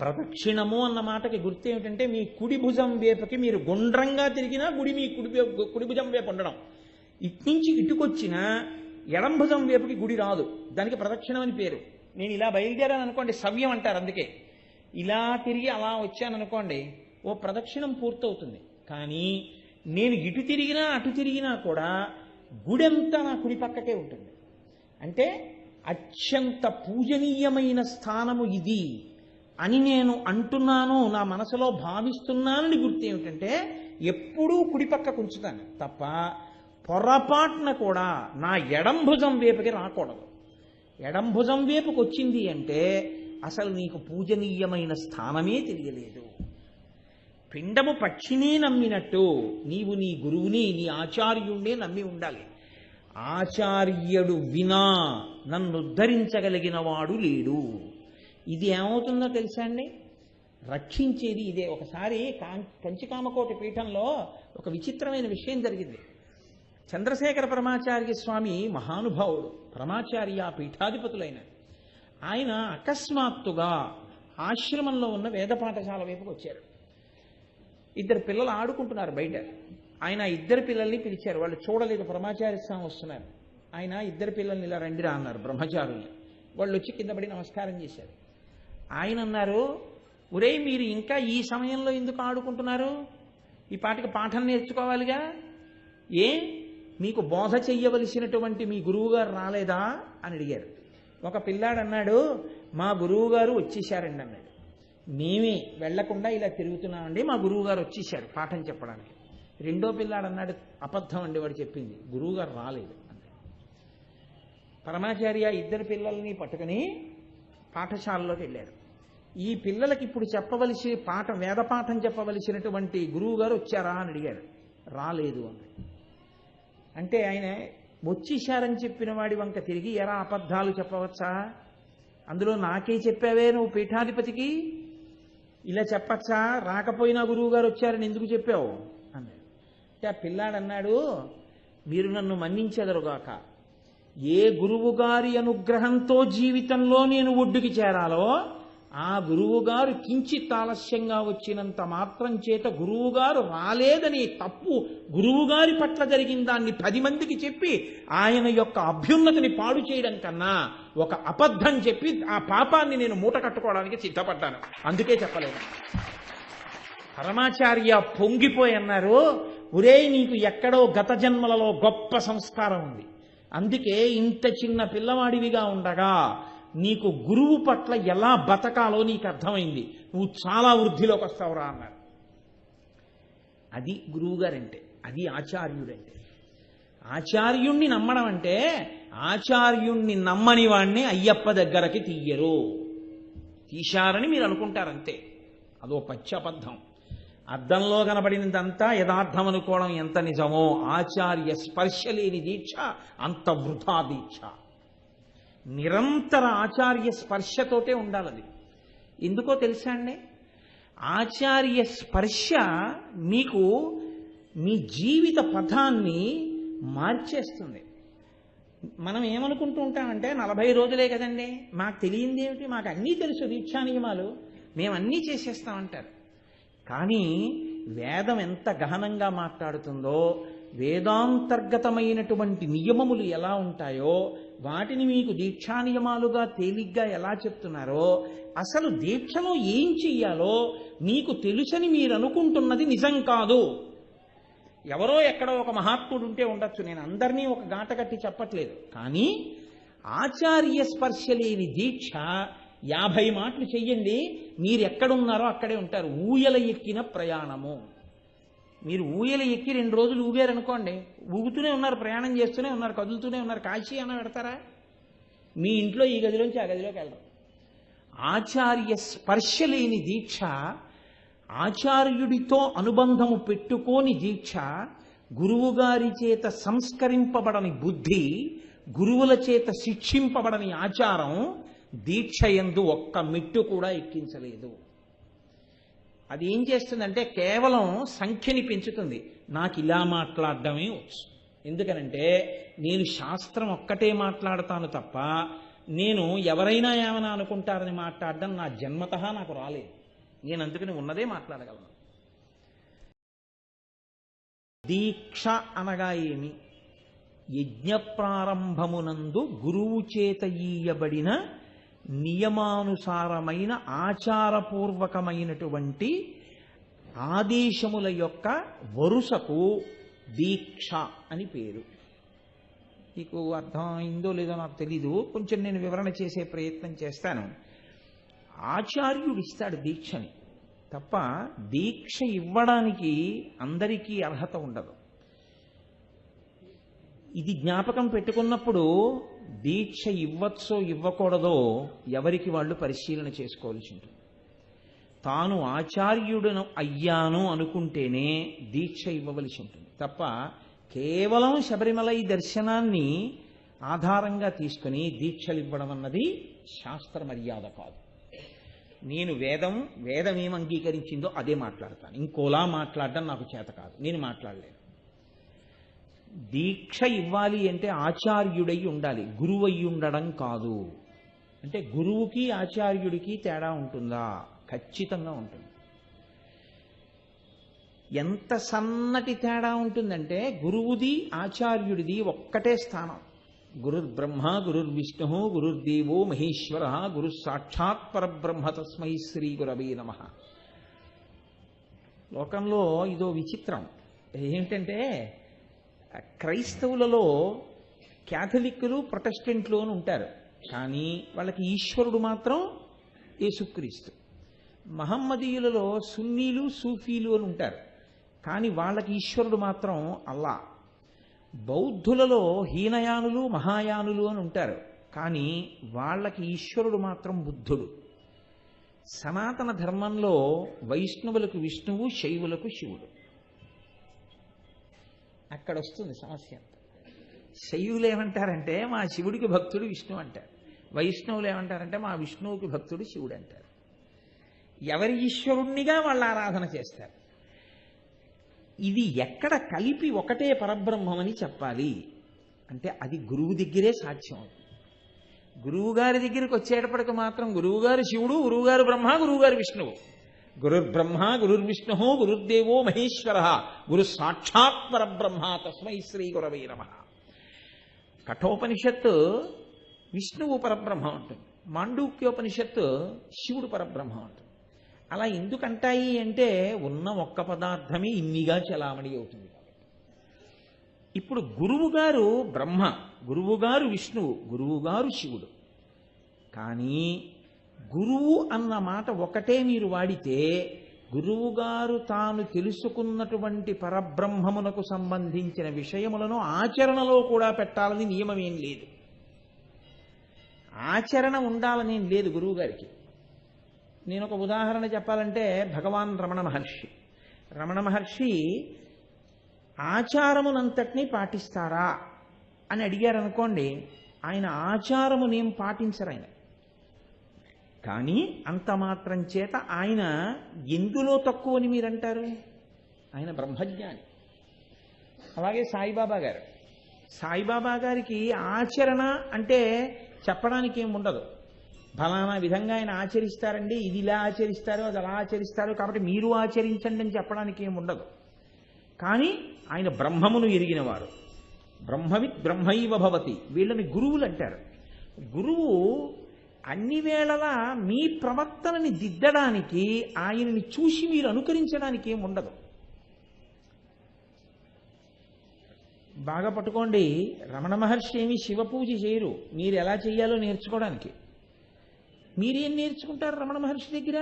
ప్రదక్షిణము అన్న మాటకి గుర్తు ఏమిటంటే మీ కుడి భుజం వేపుకి మీరు గుండ్రంగా తిరిగినా గుడి మీ కుడి భుజం వేపు ఉండడం, ఇట్నుంచి ఇటుకొచ్చినా ఎడం భుజం వేపుకి గుడి రాదు. దానికి ప్రదక్షిణం అని పేరు. నేను ఇలా బయలుదేరాను అనుకోండి, సవ్యం అంటారు. అందుకే ఇలా తిరిగి అలా వచ్చాను అనుకోండి, ఓ ప్రదక్షిణం పూర్తవుతుంది. కానీ నేను ఇటు తిరిగినా అటు తిరిగినా కూడా గుడెంతా నా కుడి పక్కకే ఉంటుంది. అంటే అత్యంత పూజనీయమైన స్థానము ఇది అని నేను అంటున్నాను, నా మనసులో భావిస్తున్నానని గుర్తు ఏమిటంటే ఎప్పుడూ కుడి పక్కకు ఉంచుతాను తప్ప పొరపాటున కూడా నా ఎడం భుజం వేపుకి రాకూడదు. ఎడం భుజం వేపుకి వచ్చింది అంటే అసలు నీకు పూజనీయమైన స్థానమే తెలియలేదు. పిండము పక్షిని నమ్మినట్టు నీవు నీ గురువుని, నీ ఆచార్యుణ్ణి నమ్మి ఉండాలి. ఆచార్యుడు వినా నన్ను ఉద్ధరించగలిగిన వాడు లేడు. ఇది ఏమవుతుందో తెలుసా అండి? రక్షించేది ఇదే. ఒకసారి కంచికామకోటి పీఠంలో ఒక విచిత్రమైన విషయం జరిగింది. చంద్రశేఖర పరమాచార్య స్వామి మహానుభావుడు, పరమాచార్య పీఠాధిపతులైన ఆయన అకస్మాత్తుగా ఆశ్రమంలో ఉన్న వేద పాఠశాల వైపుకి వచ్చారు. ఇద్దరు పిల్లలు ఆడుకుంటున్నారు బయట. ఆయన ఇద్దరు పిల్లల్ని పిలిచారు. వాళ్ళు చూడలేదు పరమాచార్య స్వామి వస్తున్నారు. ఆయన ఇద్దరు పిల్లల్ని ఇలా రండిరా అన్నారు, బ్రహ్మచారుల్ని. వాళ్ళు వచ్చి కింద పడి నమస్కారం చేశారు. ఆయన అన్నారు, ఒరేయ్ మీరు ఇంకా ఈ సమయంలో ఎందుకు ఆడుకుంటున్నారు? ఈ పాటికి పాఠం నేర్చుకోవాలిగా. ఏ మీకు బోధ చెయ్యవలసినటువంటి మీ గురువుగారు రాలేదా అని అడిగారు. ఒక పిల్లాడు అన్నాడు, మా గురువుగారు వచ్చేసారండి అన్నాడు. మేమే వెళ్లకుండా ఇలా తిరుగుతున్నామండి, మా గురువుగారు వచ్చేసారు పాఠం చెప్పడానికి. రెండో పిల్లాడు అన్నాడు, అబద్ధం అండి వాడు చెప్పింది, గురువుగారు రాలేదు అన్నాడు. పరమాచార్య ఇద్దరు పిల్లల్ని పట్టుకుని పాఠశాలలోకి వెళ్ళారు. ఈ పిల్లలకి ఇప్పుడు చెప్పవలసి వేద పాఠం చెప్పవలసినటువంటి గురువుగారు వచ్చారా అని అడిగారు. రాలేదు అన్నాడు. అంటే ఆయన వచ్చేశారని చెప్పిన వాడి వంక తిరిగి ఎరా అబద్ధాలు చెప్పవచ్చా? అందులో నాకే చెప్పావే నువ్వు పీఠాధిపతికి, ఇలా చెప్పచ్చా? రాకపోయినా గురువు గారు వచ్చారని ఎందుకు చెప్పావు అన్నాడు. అంటే ఆ పిల్లాడు అన్నాడు, మీరు నన్ను మన్నించెదరుగాక, ఏ గురువు గారి అనుగ్రహంతో జీవితంలో నేను ఒడ్డుకి చేరాలో ఆ గురువుగారు కించిత్ ఆలస్యంగా వచ్చినంత మాత్రం చేత గురువుగారు రాలేదని తప్పు గురువుగారి పట్ల జరిగిన దాన్ని 10 మందికి చెప్పి ఆయన యొక్క అభ్యున్నతిని పాడు చేయడం కన్నా ఒక అబద్ధం చెప్పి ఆ పాపాన్ని నేను మూట కట్టుకోవడానికి సిద్ధపడ్డాను, అందుకే చెప్పలేదు. పరమాచార్య పొంగిపోయి అన్నారు, ఒరేయ్ నీకు ఎక్కడో గత జన్మలలో గొప్ప సంస్కారం ఉంది, అందుకే ఇంత చిన్న పిల్లవాడివిగా ఉండగా నీకు గురువు పట్ల ఎలా బతకాలో నీకు అర్థమైంది, నువ్వు చాలా వృద్ధిలోకి వస్తావురా అన్నారు. అది గురువుగారంటే, అది ఆచార్యుడంటే. ఆచార్యుణ్ణి నమ్మడం అంటే ఆచార్యుణ్ణి నమ్మని వాణ్ణి అయ్యప్ప దగ్గరకి తీయరు. తీశారని మీరు అనుకుంటారంతే, అదో పచ్చి అబద్ధం. అద్దంలో కనబడినదంతా యథార్థం అనుకోవడం ఎంత నిజమో ఆచార్య స్పర్శ లేని దీక్ష అంత వృథా దీక్ష. నిరంతర ఆచార్య స్పర్శతోటే ఉండాలి. ఎందుకో తెలుసా అండి? ఆచార్య స్పర్శ మీకు మీ జీవిత పథాన్ని మార్చేస్తుంది. మనం ఏమనుకుంటూ ఉంటామంటే 40 రోజులే కదండి, మాకు తెలియంది ఏమిటి, మాకు అన్నీ తెలుసు దీక్షా నియమాలు, మేము అన్నీ చేసేస్తామంటారు. కానీ వేదం ఎంత గహనంగా మాట్లాడుతుందో, వేదాంతర్గతమైనటువంటి నియమములు ఎలా ఉంటాయో వాటిని మీకు దీక్షా నియమాలుగా తేలిగ్గా ఎలా చెప్తున్నారో, అసలు దీక్షలో ఏం చెయ్యాలో మీకు తెలుసని మీరు అనుకుంటున్నది నిజం కాదు. ఎవరో ఎక్కడో ఒక మహాత్ముడు ఉంటే ఉండొచ్చు, నేను అందరినీ ఒక గాట కట్టి చెప్పట్లేదు. కానీ ఆచార్య స్పర్శ లేని దీక్ష 50 మాటలు చెయ్యండి, మీరు ఎక్కడున్నారో అక్కడే ఉంటారు. ఊయల ఎక్కిన ప్రయాణము. మీరు ఊయల ఎక్కి 2 రోజులు ఊగారనుకోండి, ఊగుతూనే ఉన్నారు, ప్రయాణం చేస్తూనే ఉన్నారు, కదులుతూనే ఉన్నారు. కాశీ అన్న పెడతారా? మీ ఇంట్లో ఈ గదిలోంచి ఆ గదిలోకి వెళ్ళరు. ఆచార్య స్పర్శ లేని దీక్ష, ఆచార్యుడితో అనుబంధము పెట్టుకోని దీక్ష, గురువుగారి చేత సంస్కరింపబడని బుద్ధి, గురువుల చేత శిక్షింపబడని ఆచారం దీక్ష యందు ఒక్క మెట్టు కూడా ఎక్కించలేదు. అది ఏం చేస్తుందంటే కేవలం సంఖ్యని పెంచుతుంది. నాకు ఇలా మాట్లాడడమే వచ్చు, ఎందుకనంటే నేను శాస్త్రం ఒక్కటే మాట్లాడతాను తప్ప నేను ఎవరైనా ఏమైనా అనుకుంటారని మాట్లాడడం నా జన్మతః నాకు రాలేదు. నేను అందుకని ఉన్నదే మాట్లాడగలను. దీక్ష అనగా ఏమి? యజ్ఞ ప్రారంభమునందు గురువు చేత ఈయబడిన నియమానుసారమైన ఆచారపూర్వకమైనటువంటి ఆదేశముల యొక్క వరుసకు దీక్ష అని పేరు. మీకు అర్థమైందో లేదో నాకు తెలీదు, కొంచెం నేను వివరణ చేసే ప్రయత్నం చేస్తాను. ఆచార్యుడు ఇస్తాడు దీక్షని తప్ప దీక్ష ఇవ్వడానికి అందరికీ అర్హత ఉండదు. ఇది జ్ఞాపకం పెట్టుకున్నప్పుడు దీక్ష ఇవ్వచ్చో ఇవ్వకూడదో ఎవరికి వాళ్ళు పరిశీలన చేసుకోవాల్సి ఉంటుంది. తాను ఆచార్యుడను అయ్యాను అనుకుంటేనే దీక్ష ఇవ్వవలసి ఉంటుంది తప్ప కేవలం శబరిమలై దర్శనాన్ని ఆధారంగా తీసుకుని దీక్షలు ఇవ్వడం అన్నది శాస్త్ర మర్యాద కాదు. నేను వేదం ఏం అంగీకరించిందో అదే మాట్లాడతాను. ఇంకోలా మాట్లాడడం నాకు చేత కాదు, నేను మాట్లాడలేను. దీక్ష ఇవ్వాలి అంటే ఆచార్యుడై ఉండాలి, గురువై ఉండడం కాదు. అంటే గురువుకి ఆచార్యుడికి తేడా ఉంటుందా? ఖచ్చితంగా ఉంటుంది. ఎంత సన్నటి తేడా ఉంటుందంటే గురువుది ఆచార్యుడిది ఒక్కటే స్థానం. గురుర్బ్రహ్మ గురుర్విష్ణు గురుర్దేవో మహేశ్వర గురు సాక్షాత్ పరబ్రహ్మ తస్మై శ్రీ గురవే నమః. లోకంలో ఇదో విచిత్రం ఏమిటంటే క్రైస్తవులలో క్యాథలిక్కులు ప్రొటెస్టెంట్లు అని ఉంటారు, కానీ వాళ్ళకి ఈశ్వరుడు మాత్రం యేసుక్రీస్తు. మహమ్మదీయులలో సున్నీలు సూఫీలు అని ఉంటారు, కానీ వాళ్ళకి ఈశ్వరుడు మాత్రం అల్లా. బౌద్ధులలో హీనయానులు మహాయానులు అని ఉంటారు, కానీ వాళ్ళకి ఈశ్వరుడు మాత్రం బుద్ధుడు. సనాతన ధర్మంలో వైష్ణవులకు విష్ణువు, శైవులకు శివుడు. అక్కడ వస్తుంది సమస్య అంతా. శైవులు ఏమంటారంటే మా శివుడికి భక్తుడు విష్ణు అంటారు, వైష్ణవులు ఏమంటారంటే మా విష్ణువుకి భక్తుడు శివుడు అంటారు. ఎవరి ఈశ్వరుణ్ణిగా వాళ్ళు ఆరాధన చేస్తారు. ఇది ఎక్కడ కలిపి ఒకటే పరబ్రహ్మమని చెప్పాలి అంటే అది గురువు దగ్గరే సాధ్యం అవుతుంది. గురువుగారి దగ్గరికి వచ్చేటప్పటికి మాత్రం గురువుగారు శివుడు, గురువుగారు బ్రహ్మ, గురువుగారు విష్ణువు. గురుర్బ్రహ్మ గురుర్విష్ణు గురుర్దేవో మహేశ్వర గురు సాక్షాత్ పరబ్రహ్మ తస్మై శ్రీ గురవే నమః. కఠోపనిషత్తు విష్ణువు పరబ్రహ్మ ఉంటుంది, మాండూక్యోపనిషత్తు శివుడు పరబ్రహ్మ ఉంటుంది. అలా ఎందుకంటాయి అంటే ఉన్న ఒక్క పదార్థమే ఇన్నిగా చలామణి అవుతుంది కాబట్టి. ఇప్పుడు గురువుగారు బ్రహ్మ, గురువుగారు విష్ణువు, గురువుగారు శివుడు. కానీ గురువు అన్న మాట ఒకటే మీరు వాడితే గురువుగారు తాను తెలుసుకున్నటువంటి పరబ్రహ్మమునకు సంబంధించిన విషయములను ఆచరణలో కూడా పెట్టాలని నియమమేం లేదు. ఆచరణ ఉండాలనేం లేదు గురువుగారికి. నేను ఒక ఉదాహరణ చెప్పాలంటే భగవాన్ రమణ మహర్షి ఆచారమునంతటినీ పాటిస్తారా అని అడిగారు అనుకోండి, ఆయన ఆచారమునేం పాటించరు ఆయన. కానీ అంత మాత్రం చేత ఆయన ఎందులో తక్కువని మీరంటారు? ఆయన బ్రహ్మజ్ఞాని. అలాగే సాయిబాబా గారికి ఆచరణ అంటే చెప్పడానికి ఏం ఉండదు. ఫలానా విధంగా ఆయన ఆచరిస్తారండి, ఇది ఇలా ఆచరిస్తారు, అది అలా ఆచరిస్తారు, కాబట్టి మీరు ఆచరించండి అని చెప్పడానికి ఏం ఉండదు. కానీ ఆయన బ్రహ్మమును ఎరిగినవారు. బ్రహ్మవిత్ బ్రహ్మైవ భవతి, వీళ్ళని గురువులు అంటారు. గురువు అన్ని వేళలా మీ ప్రవర్తనని దిద్దడానికి, ఆయనని చూసి మీరు అనుకరించడానికి ఏం ఉండదు. బాగా పట్టుకోండి, రమణ మహర్షి ఏమి శివ పూజ చేయరు, మీరు ఎలా చేయాలో నేర్చుకోవడానికి. మీరేం నేర్చుకుంటారు రమణ మహర్షి దగ్గర?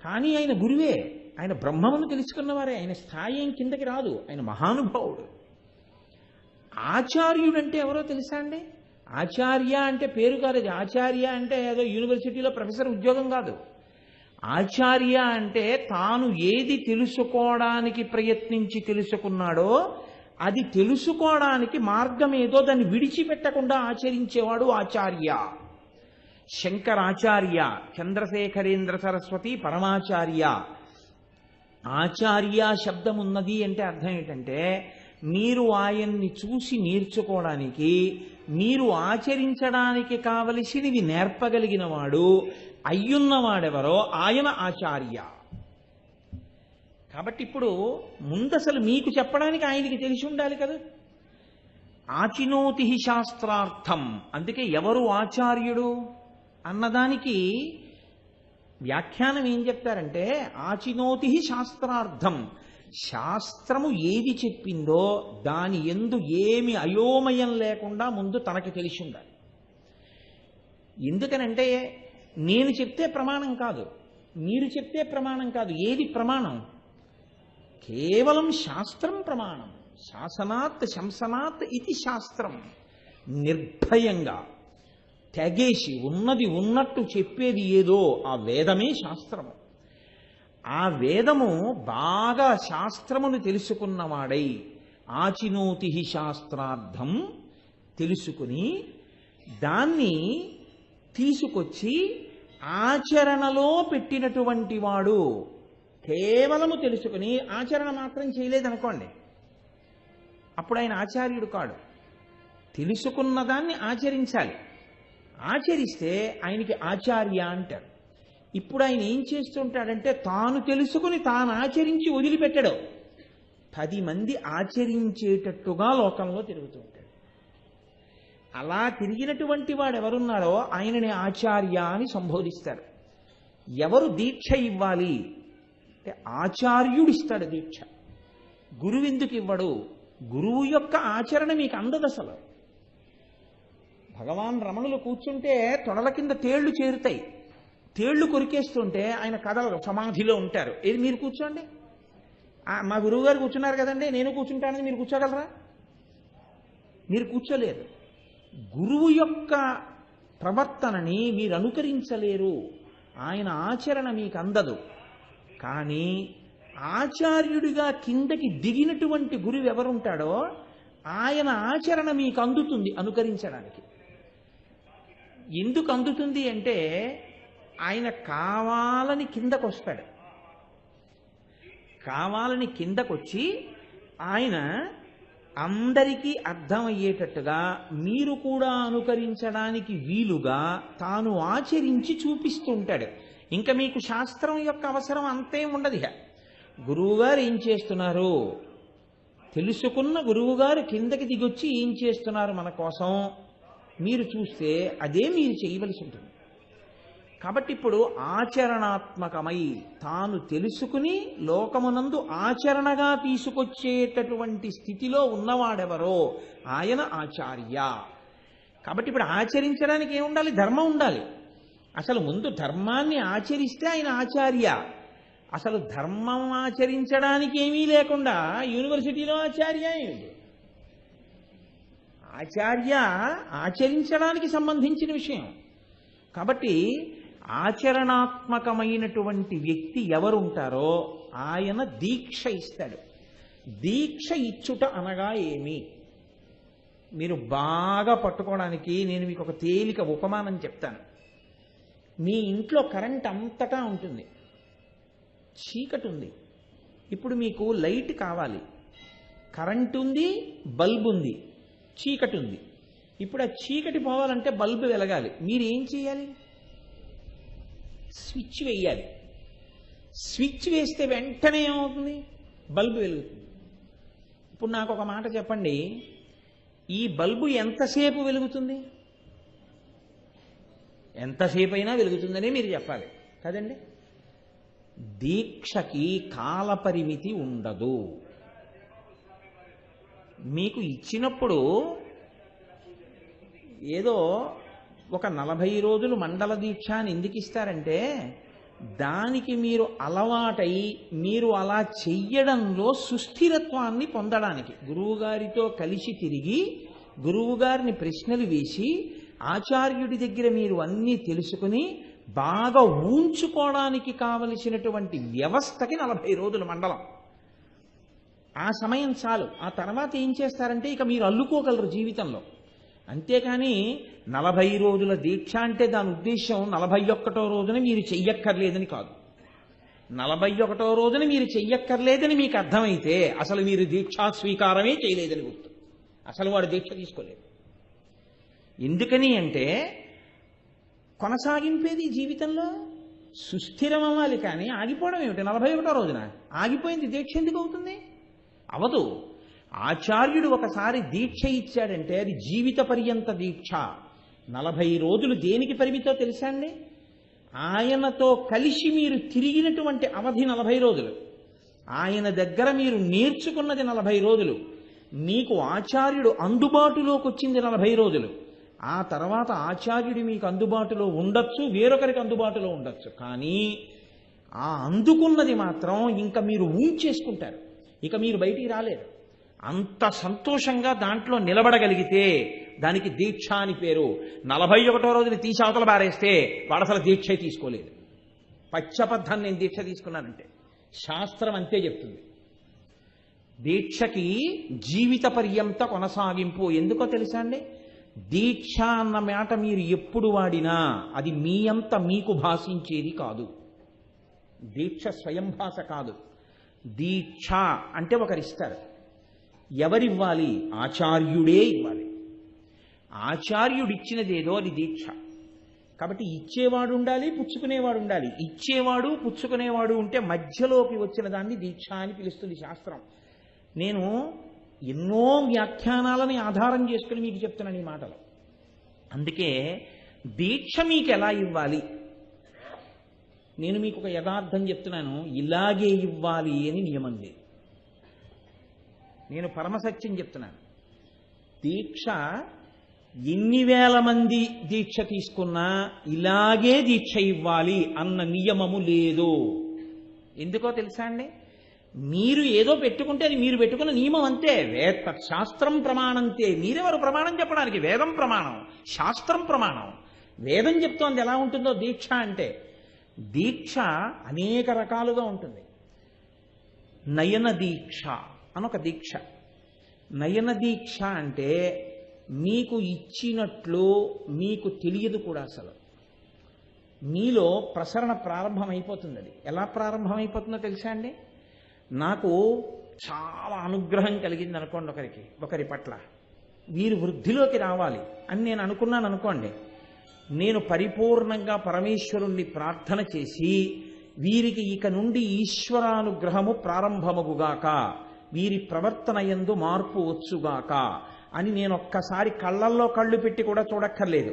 కానీ ఆయన గురువే, ఆయన బ్రహ్మమును తెలుసుకున్నవారే, ఆయన స్థాయి ఏం కిందకి రాదు, ఆయన మహానుభావుడు. ఆచార్యుడు అంటే ఎవరో తెలుసా అండి? ఆచార్య అంటే పేరు కాదు, ఆచార్య అంటే ఏదో యూనివర్సిటీలో ప్రొఫెసర్ ఉద్యోగం కాదు. ఆచార్య అంటే తాను ఏది తెలుసుకోవడానికి ప్రయత్నించి తెలుసుకున్నాడో అది తెలుసుకోవడానికి మార్గం ఏదో దాన్ని విడిచిపెట్టకుండా ఆచరించేవాడు ఆచార్య. శంకరాచార్య, చంద్రశేఖరేంద్ర సరస్వతి పరమాచార్య. ఆచార్య శబ్దం ఉన్నది అంటే అర్థం ఏంటంటే మీరు ఆయన్ని చూసి నేర్చుకోవడానికి మీరు ఆచరించడానికి కావలసినవి నేర్పగలిగిన వాడు అయ్యున్నవాడెవరో ఆయన ఆచార్య. కాబట్టి ఇప్పుడు ముందసలు మీకు చెప్పడానికి ఆయనకి తెలిసి ఉండాలి కదా. ఆచినోతి శాస్త్రార్థం, అందుకే ఎవరు ఆచార్యుడు అన్నదానికి వ్యాఖ్యానం ఏం చెప్తారంటే, ఆచినోతి శాస్త్రార్థం, శాస్త్రము ఏది చెప్పిందో దాని యందు ఏమి అయోమయం లేకుండా ముందు తనకి తెలిసి ఉండాలి. ఎందుకనంటే నేను చెప్తే ప్రమాణం కాదు, మీరు చెప్తే ప్రమాణం కాదు. ఏది ప్రమాణం? కేవలం శాస్త్రం ప్రమాణం. శాసనాత్ శంసనాత్ ఇది శాస్త్రం. నిర్భయంగా తెగేసి ఉన్నది ఉన్నట్టు చెప్పేది ఏదో ఆ వేదమే శాస్త్రము. ఆ వేదము బాగా శాస్త్రమును తెలుసుకున్నవాడై ఆచినోతి శాస్త్రార్థం తెలుసుకుని దాన్ని తీసుకొచ్చి ఆచరణలో పెట్టినటువంటి వాడు. కేవలము తెలుసుకుని ఆచరణ మాత్రం చేయలేదనుకోండి, అప్పుడు ఆయన ఆచార్యుడు కాడు. తెలుసుకున్న దాన్ని ఆచరించాలి. ఆచరిస్తే ఆయనకి ఆచార్య అంటారు. ఇప్పుడు ఆయన ఏం చేస్తుంటాడంటే తాను తెలుసుకుని తాను ఆచరించి వదిలిపెట్టడు, 10 మంది ఆచరించేటట్టుగా లోకంలో తిరుగుతూ ఉంటాడు. అలా తిరిగినటువంటి వాడు ఎవరున్నారో ఆయనని ఆచార్య అని సంబోధిస్తారు. ఎవరు దీక్ష ఇవ్వాలి అంటే ఆచార్యుడు ఇస్తాడు దీక్ష. గురువు ఎందుకు ఇవ్వడు? గురువు యొక్క ఆచరణ మీకు అందదు అసలు. భగవాన్ రమణులు కూర్చుంటే తొడల కింద తేళ్లు చేరుతాయి, తేళ్లు కొరికేస్తుంటే ఆయన కథలు సమాధిలో ఉంటారు. ఏది మీరు కూర్చోండి, మా గురువు గారు కూర్చున్నారు కదండి నేను కూర్చుంటానని మీరు కూర్చోగలరా? మీరు కూర్చోలేరు. గురువు యొక్క ప్రవర్తనని మీరు అనుకరించలేరు, ఆయన ఆచరణ మీకు అందదు. కానీ ఆచార్యుడిగా కిందకి దిగినటువంటి గురువు ఎవరుంటాడో ఆయన ఆచరణ మీకు అందుతుంది అనుకరించడానికి. ఎందుకు అందుతుంది అంటే ఆయన కావాలని కిందకు వస్తాడు. కావాలని కిందకొచ్చి ఆయన అందరికీ అర్థమయ్యేటట్టుగా మీరు కూడా అనుకరించడానికి వీలుగా తాను ఆచరించి చూపిస్తుంటాడు. ఇంకా మీకు శాస్త్రం యొక్క అవసరం అంతే ఉండదు. గురువుగారు ఏం చేస్తున్నారు తెలుసుకున్న గురువుగారు కిందకి దిగొచ్చి ఏం చేస్తున్నారు మన కోసం మీరు చూస్తే అదే మీరు చేయవలసి ఉంటుంది. కాబట్టి ఇప్పుడు ఆచరణాత్మకమై తాను తెలుసుకుని లోకమునందు ఆచరణగా తీసుకొచ్చేటటువంటి స్థితిలో ఉన్నవాడెవరో ఆయన ఆచార్య. కాబట్టి ఇప్పుడు ఆచరించడానికి ఏముండాలి? ధర్మం ఉండాలి. అసలు ముందు ధర్మాన్ని ఆచరిస్తే ఆయన ఆచార్య. అసలు ధర్మం ఆచరించడానికి ఏమీ లేకుండా యూనివర్సిటీలో ఆచార్య ఏమిటి? ఆచార్య ఆచరించడానికి సంబంధించిన విషయం. కాబట్టి ఆచరణాత్మకమైనటువంటి వ్యక్తి ఎవరుంటారో ఆయన దీక్ష ఇస్తాడు. దీక్ష ఇచ్చుట అనగా ఏమి మీరు బాగా పట్టుకోవడానికి నేను మీకు ఒక తేలిక ఉపమానం చెప్తాను. మీ ఇంట్లో కరెంట్ అంతటా ఉంటుంది, చీకటి ఉంది. ఇప్పుడు మీకు లైట్ కావాలి, కరెంట్ ఉంది, బల్బు ఉంది, చీకటి ఉంది. ఇప్పుడు ఆ చీకటి పోవాలంటే బల్బు వెలగాలి. మీరు ఏం చేయాలి? స్విచ్ వేయాలి. స్విచ్ వేస్తే వెంటనే ఏమవుతుంది? బల్బు వెలుగుతుంది. ఇప్పుడు నాకు ఒక మాట చెప్పండి, ఈ బల్బు ఎంతసేపు వెలుగుతుంది? ఎంతసేపు అయినా వెలుగుతుందనే మీరు చెప్పాలి కదండి. దీక్షకి కాలపరిమితి ఉండదు. మీకు ఇచ్చినప్పుడు ఏదో ఒక 40 రోజులు మండల దీక్ష అని ఎందుకు ఇస్తారంటే దానికి మీరు అలవాటై మీరు అలా చెయ్యడంలో సుస్థిరత్వాన్ని పొందడానికి. గురువుగారితో కలిసి తిరిగి గురువుగారిని ప్రశ్నలు వేసి ఆచార్యుడి దగ్గర మీరు అన్నీ తెలుసుకుని బాగా ఊంచుకోవడానికి కావలసినటువంటి వ్యవస్థకి 40 రోజుల మండలం. ఆ సమయం చాలు. ఆ తర్వాత ఏం చేస్తారంటే ఇక మీరు అల్లుకోగలరు జీవితంలో. అంతేకాని 40 రోజుల దీక్ష అంటే దాని ఉద్దేశం 41వ రోజున మీరు చెయ్యక్కర్లేదని కాదు. 41వ రోజున మీరు చెయ్యక్కర్లేదని మీకు అర్థమైతే అసలు మీరు దీక్షా స్వీకారమే చేయలేదని గుర్తు. అసలు వాడు దీక్ష తీసుకోలేదు. ఎందుకని అంటే కొనసాగింపేది జీవితంలో సుస్థిరం అవ్వాలి, కానీ ఆగిపోవడం ఏమిటి? 41వ రోజున ఆగిపోయింది దీక్ష ఎందుకు అవుతుంది? అవదు. ఆచార్యుడు ఒకసారి దీక్ష ఇచ్చాడంటే అది జీవిత పర్యంత దీక్ష. 40 రోజులు దేనికి పరిమితో తెలుసా అండి? ఆయనతో కలిసి మీరు తిరిగినటువంటి అవధి 40 రోజులు, ఆయన దగ్గర మీరు నేర్చుకున్నది 40 రోజులు, మీకు ఆచార్యుడు అందుబాటులోకి వచ్చింది 40 రోజులు. ఆ తర్వాత ఆచార్యుడు మీకు అందుబాటులో ఉండొచ్చు, వేరొకరికి అందుబాటులో ఉండొచ్చు, కానీ ఆ అందుకున్నది మాత్రం ఇంకా మీరు ఊంచేసుకుంటారు, ఇక మీరు బయటికి రాలేరు. అంత సంతోషంగా దాంట్లో నిలబడగలిగితే దానికి దీక్ష అని పేరు. 41వ రోజుని తీసి అవతల బారేస్తే వాడు అసలు దీక్ష తీసుకోలేదు. పచ్చబద్ధాన్ని నేను దీక్ష తీసుకున్నానంటే శాస్త్రం అంతే చెప్తుంది. దీక్షకి జీవిత పర్యంత కొనసాగింపు. ఎందుకో తెలుసా అండి? దీక్ష అన్న మాట మీరు ఎప్పుడు వాడినా అది మీ అంత మీకు భాషించేది కాదు. దీక్ష స్వయం భాష కాదు. దీక్ష అంటే ఒకరిస్తారు. ఎవరివ్వాలి? ఆచార్యుడే ఇవ్వాలి. ఆచార్యుడిచ్చినదేదో అది దీక్ష. కాబట్టి ఇచ్చేవాడు ఉండాలి, పుచ్చుకునేవాడు ఉండాలి. ఇచ్చేవాడు పుచ్చుకునేవాడు ఉంటే మధ్యలోకి వచ్చిన దాన్ని దీక్ష అని పిలుస్తుంది శాస్త్రం. నేను ఎన్నో వ్యాఖ్యానాలని ఆధారం చేసుకుని మీకు చెప్తున్నాను ఈ మాటలు. అందుకే దీక్ష మీకు ఎలా ఇవ్వాలి, నేను మీకు ఒక యథార్థం చెప్తున్నాను. ఇలాగే ఇవ్వాలి అని నియమం లేదు. నేను పరమసత్యం చెప్తున్నాను. దీక్ష ఎన్ని వేల మంది దీక్ష తీసుకున్నా ఇలాగే దీక్ష ఇవ్వాలి అన్న నియమము లేదు. ఎందుకో తెలుసా అండి? మీరు ఏదో పెట్టుకుంటే అది మీరు పెట్టుకున్న నియమం అంతే. శాస్త్రం ప్రమాణంతే. మీరెవరు ప్రమాణం చెప్పడానికి? వేదం ప్రమాణం, శాస్త్రం ప్రమాణం. వేదం చెప్తోంది ఎలా ఉంటుందో దీక్ష అంటే. దీక్ష అనేక రకాలుగా ఉంటుంది. నయన దీక్ష అనొక దీక్ష. నయన దీక్ష అంటే మీకు ఇచ్చినట్లు మీకు తెలియదు కూడా. అసలు మీలో ప్రసరణ ప్రారంభమైపోతుంది. అది ఎలా ప్రారంభమైపోతుందో తెలుసా అండి? నాకు చాలా అనుగ్రహం కలిగింది అనుకోండి ఒకరి పట్ల, వీరు వృద్ధిలోకి రావాలి అని నేను అనుకున్నాను అనుకోండి. నేను పరిపూర్ణంగా పరమేశ్వరుణ్ణి ప్రార్థన చేసి వీరికి ఇక నుండి ఈశ్వరానుగ్రహము ప్రారంభమగుగాక, వీరి ప్రవర్తన యందు మార్పు వచ్చుగాక అని నేను ఒక్కసారి కళ్ళల్లో కళ్ళు పెట్టి కూడా చూడక్కర్లేదు.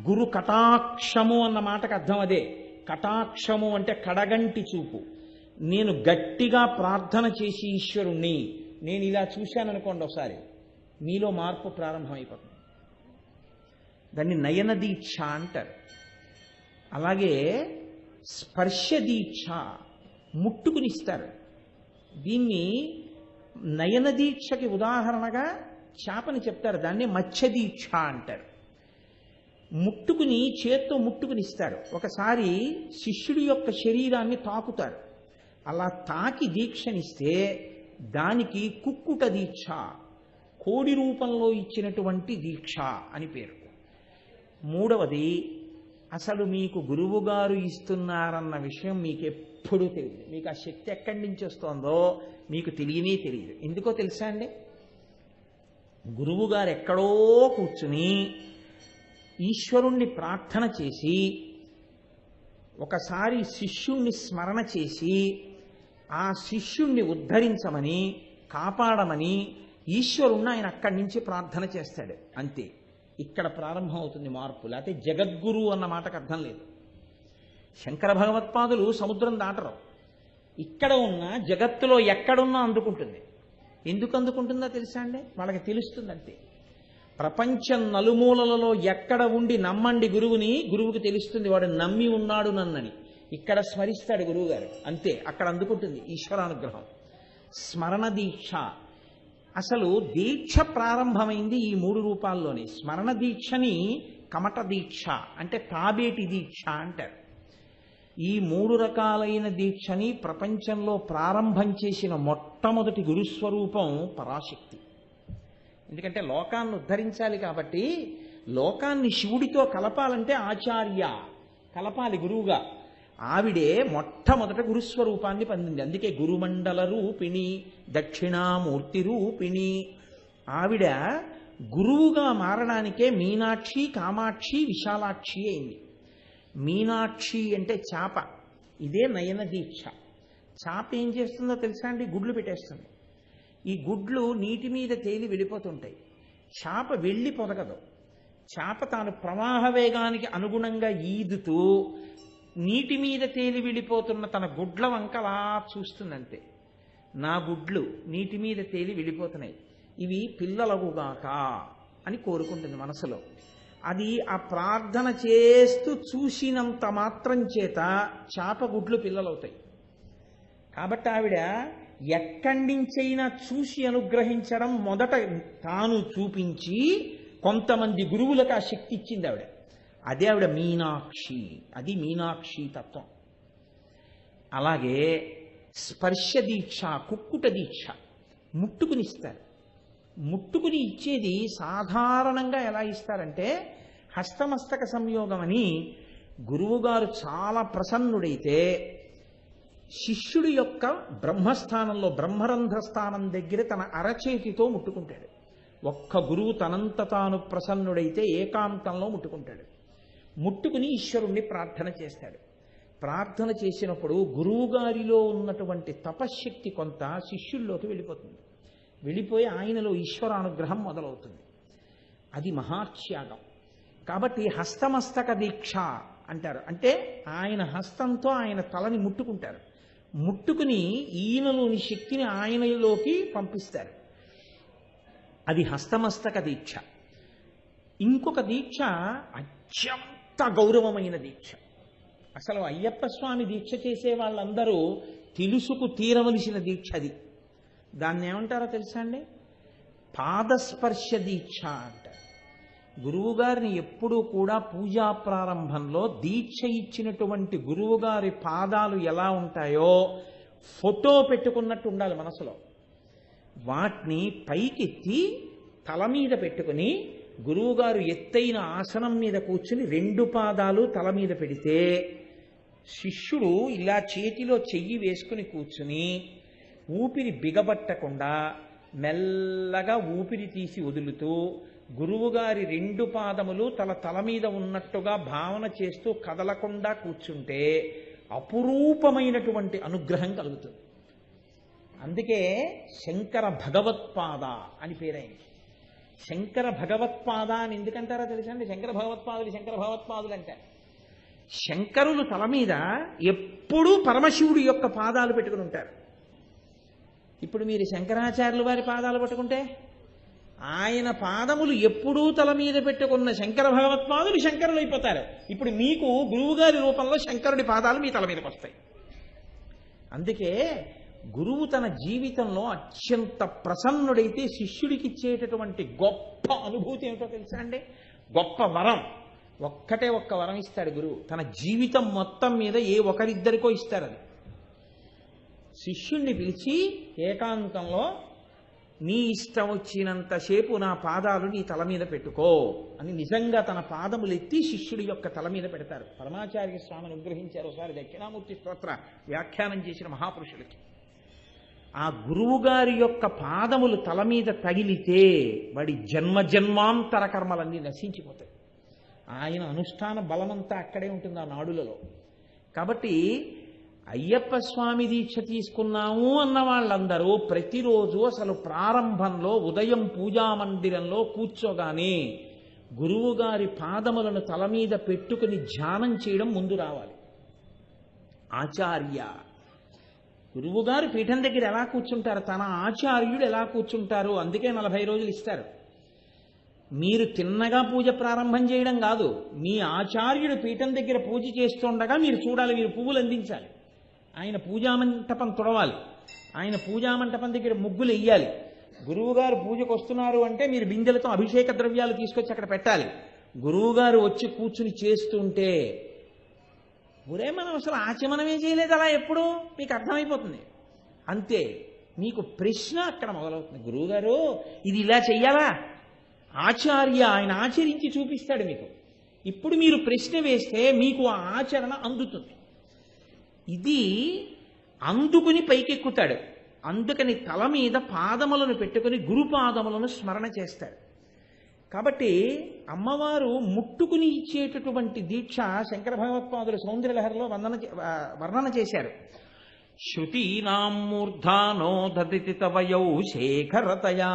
గురు కటాక్షము అన్న మాటకు అర్థం అదే. కటాక్షము అంటే కడగంటి చూపు. నేను గట్టిగా ప్రార్థన చేసి ఈశ్వరుణ్ణి నేను ఇలా చూశాననుకోండి ఒకసారి, మీలో మార్పు ప్రారంభమైపోతుంది. దాన్ని నయన దీక్ష అంటారు. అలాగే స్పర్శ దీక్ష, ముట్టుకునిస్తారు. దీన్ని నయన దీక్షకి ఉదాహరణగా చేపని చెప్తారు. దాన్ని మత్స్య దీక్ష అంటారు. ముట్టుకుని చేత్తో ముట్టుకునిస్తారు. ఒకసారి శిష్యుడి యొక్క శరీరాన్ని తాకుతారు. అలా తాకి దీక్షనిస్తే దానికి కుక్కుట దీక్ష, కోడి రూపంలో ఇచ్చినటువంటి దీక్ష అని పేరు. మూడవది, అసలు మీకు గురువుగారు ఇస్తున్నారన్న విషయం మీకు ఎప్పుడూ తెలియదు. మీకు ఆ శక్తి ఎక్కడి నుంచి వస్తుందో మీకు తెలియనే తెలియదు. ఎందుకో తెలుసా అండి? గురువుగారు ఎక్కడో కూర్చుని ఈశ్వరుణ్ణి ప్రార్థన చేసి ఒకసారి శిష్యుణ్ణి స్మరణ చేసి ఆ శిష్యుణ్ణి ఉద్ధరించమని, కాపాడమని ఈశ్వరుణ్ణి ఆయన అక్కడి నుంచి ప్రార్థన చేస్తాడు. అంతే. ఇక్కడ ప్రారంభం అవుతుంది మార్పు. లేకపోతే జగద్గురు అన్న మాటకు అర్థం లేదు. శంకర భగవత్పాదులు సముద్రం దాటరు. ఇక్కడ ఉన్న జగత్తులో ఎక్కడున్నా అందుకుంటుంది. ఎందుకు అందుకుంటుందో తెలుసా అండి? వాళ్ళకి తెలుస్తుంది అంతే. ప్రపంచం నలుమూలలలో ఎక్కడ ఉండి నమ్మండి గురువుని, గురువుకి తెలుస్తుంది వాడు నమ్మి ఉన్నాడు నన్నని. ఇక్కడ స్మరిస్తాడు గురువుగారు, అంతే. అక్కడ అందుకుంటుంది ఈశ్వరానుగ్రహం. స్మరణ దీక్ష. అసలు దీక్ష ప్రారంభమైంది ఈ 3 రూపాల్లోనే. స్మరణ దీక్షని కమట దీక్ష అంటే తాబేటి దీక్ష అంటారు. ఈ 3 రకాలైన దీక్షని ప్రపంచంలో ప్రారంభం చేసిన మొట్టమొదటి గురుస్వరూపం పరాశక్తి. ఎందుకంటే లోకాన్ని ఉద్ధరించాలి కాబట్టి, లోకాన్ని శివుడితో కలపాలంటే ఆచార్య కలపాలి గురువుగా. ఆవిడే మొట్టమొదట గురుస్వరూపాన్ని పొందింది. అందుకే గురుమండల రూపిణి, దక్షిణామూర్తి రూపిణి. ఆవిడ గురువుగా మారడానికే మీనాక్షి, కామాక్షి, విశాలాక్షి అయింది. మీనాక్షి అంటే చాప, ఇదే నయన దీక్ష. చాప ఏం చేస్తుందో తెలుసా అండి? గుడ్లు పెట్టేస్తుంది. ఈ గుడ్లు నీటి మీద తేలి వెళ్ళిపోతుంటాయి. చాప వెళ్ళి పొదగదు. చాప తాను ప్రవాహ వేగానికి అనుగుణంగా ఈదుతూ నీటి మీద తేలి వెళ్ళిపోతున్న తన గుడ్ల వంకలా చూస్తుందంతే. నా గుడ్లు నీటి మీద తేలి వెళ్ళిపోతున్నాయి, ఇవి పిల్లలగుగాక అని కోరుకుంటుంది మనసులో. అది ఆ ప్రార్థన చేస్తూ చూసినంత మాత్రం చేత చాప గుడ్లు పిల్లలవుతాయి. కాబట్టి ఆవిడ ఎక్కడి నుంచైనా చూసి అనుగ్రహించడం మొదట తాను చూపించి కొంతమంది గురువులకు ఆ శక్తి ఇచ్చింది ఆవిడ. అదే ఆవిడ మీనాక్షి. అది మీనాక్షి తత్వం. అలాగే స్పర్శ దీక్ష, కుక్కుట దీక్ష, ముట్టుకునిస్తారు. ముట్టుకుని ఇచ్చేది సాధారణంగా ఎలా ఇస్తారంటే హస్తమస్తక సంయోగం అని. గురువుగారు చాలా ప్రసన్నుడైతే శిష్యుడి యొక్క బ్రహ్మస్థానంలో, బ్రహ్మరంధ్ర స్థానం దగ్గర తన అరచేతితో ముట్టుకుంటాడు. ఒక్క గురువు తనంత తాను ప్రసన్నుడైతే ఏకాంతంలో ముట్టుకుంటాడు. ముట్టుకుని ఈశ్వరుణ్ణి ప్రార్థన చేస్తాడు. ప్రార్థన చేసినప్పుడు గురువుగారిలో ఉన్నటువంటి తపశ్శక్తి కొంత శిష్యుల్లోకి వెళ్ళిపోతుంది. వెళ్ళిపోయి ఆయనలో ఈశ్వరానుగ్రహం మొదలవుతుంది. అది మహాత్యాగం. కాబట్టి హస్తమస్తక దీక్ష అంటారు. అంటే ఆయన హస్తంతో ఆయన తలని ముట్టుకుంటారు. ముట్టుకుని ఈయనలోని శక్తిని ఆయనలోకి పంపిస్తారు. అది హస్తమస్తక దీక్ష. ఇంకొక దీక్ష అత్యంత గౌరవమైన దీక్ష. అసలు అయ్యప్ప స్వామి దీక్ష చేసే వాళ్ళందరూ తెలుసుకు తీరవలసిన దీక్ష అది. దాన్ని ఏమంటారో తెలుసా అండి? పాదస్పర్శ దీక్ష అంటారు. గురువుగారిని ఎప్పుడూ కూడా పూజా ప్రారంభంలో దీక్ష ఇచ్చినటువంటి గురువుగారి పాదాలు ఎలా ఉంటాయో ఫోటో పెట్టుకున్నట్టు ఉండాలి మనసులో. వాటిని పైకెత్తి తల మీద పెట్టుకుని గురువుగారు ఎత్తైన ఆసనం మీద కూర్చుని 2 పాదాలు తల మీద పెడితే శిష్యుడు ఇలా చేతిలో చెయ్యి వేసుకుని కూర్చుని ఊపిరి బిగబట్టకుండా మెల్లగా ఊపిరి తీసి వదులుతూ గురువుగారి 2 పాదములు తల మీద ఉన్నట్టుగా భావన చేస్తూ కదలకుండా కూర్చుంటే అపురూపమైనటువంటి అనుగ్రహం కలుగుతుంది. అందుకే శంకర భగవత్పాద అని పేరైంది. శంకర భగవత్పాద అని ఎందుకంటారో తెలుసండి? శంకర భగవత్పాదులు అంటారు. శంకరులు తల మీద ఎప్పుడూ పరమశివుడి యొక్క పాదాలు పెట్టుకుని ఉంటారు. ఇప్పుడు మీరు శంకరాచార్యుల వారి పాదాలు పట్టుకుంటే ఆయన పాదములు ఎప్పుడూ తల మీద పెట్టుకున్న శంకర భగవత్పాదులు శంకరులు అయిపోతారు. ఇప్పుడు మీకు గురువుగారి రూపంలో శంకరుడి పాదాలు మీ తల మీదకి వస్తాయి. అందుకే గురువు తన జీవితంలో అత్యంత ప్రసన్నుడైతే శిష్యుడికి ఇచ్చేటటువంటి గొప్ప అనుభూతి ఏమిటో తెలుసా అండి? గొప్ప వరం. ఒక్క వరం ఇస్తాడు గురువు. తన జీవితం మొత్తం మీద ఏ ఒకరిద్దరికో ఇస్తారు. అది శిష్యుణ్ణి పిలిచి ఏకాంతంలో నీ ఇష్టం వచ్చినంతసేపు నా పాదాలు నీ తల మీద పెట్టుకో అని నిజంగా తన పాదములు ఎత్తి శిష్యుడి యొక్క తల మీద పెడతారు. పరమాచార్య స్వామిని అనుగ్రహించారు ఒకసారి దక్షిణామూర్తి స్తోత్ర వ్యాఖ్యానం చేసిన మహాపురుషులకి. ఆ గురువుగారి యొక్క పాదములు తల మీద తగిలితే వాడి జన్మాంతర కర్మలన్నీ నశించిపోతాయి. ఆయన అనుష్ఠాన బలమంతా అక్కడే ఉంటుంది ఆ నాడులలో. కాబట్టి అయ్యప్ప స్వామి దీక్ష తీసుకున్నాము అన్న వాళ్ళందరూ ప్రతిరోజు అసలు ప్రారంభంలో ఉదయం పూజా మందిరంలో కూర్చోగానే గురువుగారి పాదములను తల మీద పెట్టుకుని ధ్యానం చేయడం ముందు రావాలి. ఆచార్య గురువుగారు పీఠం దగ్గర ఎలా కూర్చుంటారు, తన ఆచార్యుడు ఎలా కూర్చుంటారు, అందుకే 40 రోజులు ఇస్తారు. మీరు తిన్నగా పూజ ప్రారంభం చేయడం కాదు, మీ ఆచార్యుడు పీఠం దగ్గర పూజ చేస్తుండగా మీరు చూడాలి, మీరు పువ్వులు అందించాలి, ఆయన పూజామంటపం తుడవాలి, ఆయన పూజామంటపం దగ్గర ముగ్గులు వెయ్యాలి. గురువుగారు పూజకు వస్తున్నారు అంటే మీరు బిందెలతో అభిషేక ద్రవ్యాలు తీసుకొచ్చి అక్కడ పెట్టాలి. గురువుగారు వచ్చి కూర్చుని చేస్తుంటే ఒరే మనం అసలు ఆచమనమే చేయలేదు అలా ఎప్పుడు మీకు అర్థమైపోతుంది. అంతే మీకు ప్రశ్న అక్కడ మొదలవుతుంది. గురువుగారు ఇది ఇలా చెయ్యాలా? ఆచార్య ఆయన ఆచరించి చూపిస్తాడు మీకు. ఇప్పుడు మీరు ప్రశ్న వేస్తే మీకు ఆ ఆచరణ అందుతుంది. ఇది అందుకుని పైకెక్కుతాడు. అందుకని తల మీద పాదములను పెట్టుకుని గురుపాదములను స్మరణ చేస్తాడు. కాబట్టి అమ్మవారు ముట్టుకుని ఇచ్చేటటువంటి దీక్ష శంకర భగవత్పాదులు సౌందర్యలహరిలో వర్ణన చేశారు. శృతీనాం మూర్ధానో దదితి తవయౌ శేఖరతయా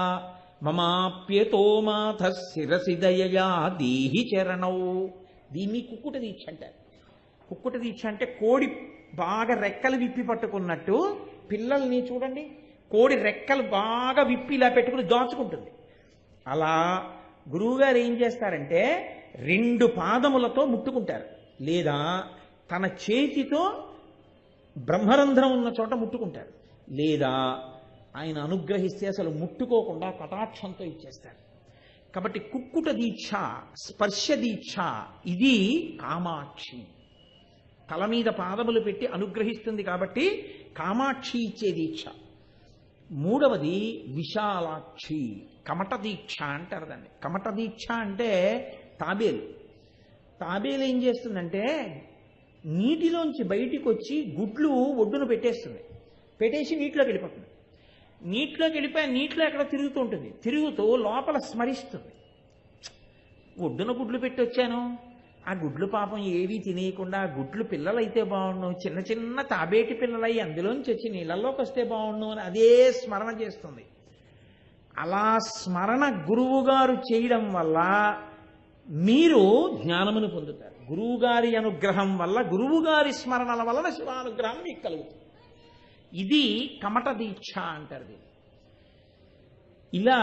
మమాప్యతో మాథ శిరసి దయయా దీహి చరణౌ. దీన్ని కుక్కుట దీక్ష అంటారు. కుక్కుట దీక్ష అంటే కోడి బాగా రెక్కలు విప్పి పట్టుకున్నట్టు పిల్లల్ని చూడండి, కోడి రెక్కలు బాగా విప్పి ఇలా పెట్టుకుని దాచుకుంటుంది. అలా గురువుగారు ఏం చేస్తారంటే 2 పాదములతో ముట్టుకుంటారు, లేదా తన చేతితో బ్రహ్మరంధ్రం ఉన్న చోట ముట్టుకుంటారు, లేదా ఆయన అనుగ్రహిస్తే అసలు ముట్టుకోకుండా కటాక్షంతో ఇచ్చేస్తారు. కాబట్టి కుక్కుట దీక్ష, స్పర్శ దీక్ష, ఇది కామాక్షి. తల మీద పాదములు పెట్టి అనుగ్రహిస్తుంది కాబట్టి కామాక్షి ఇచ్చే దీక్ష. 3వది విశాలాక్షి, కమట దీక్ష అంటారు దాన్ని. కమట దీక్ష అంటే తాబేలు. తాబేలు ఏం చేస్తుందంటే నీటిలోంచి బయటికి వచ్చి గుడ్లు ఒడ్డున పెట్టేస్తుంది, పెట్టేసి నీటిలోకి వెళ్ళిపోతుంది. నీటిలోకి వెళ్ళిపోయి నీటిలో ఎక్కడ తిరుగుతూ ఉంటుంది, తిరుగుతూ లోపల స్మరిస్తుంది. ఒడ్డున గుడ్లు పెట్టి వచ్చాను, ఆ గుడ్లు పాపం ఏవీ తినేయకుండా గుడ్లు పిల్లలైతే బాగుండు, చిన్న చిన్న తాబేటి పిల్లలై అందులోంచి వచ్చి నీళ్ళల్లోకి వస్తే బాగుండు అని అదే స్మరణ చేస్తుంది. అలా స్మరణ గురువుగారు చేయడం వల్ల మీరు జ్ఞానమును పొందుతారు. గురువుగారి అనుగ్రహం వల్ల, గురువుగారి స్మరణల వలన శివానుగ్రహం మీకు కలుగుతుంది. ఇది కమట దీక్ష అంటారు. ఇలా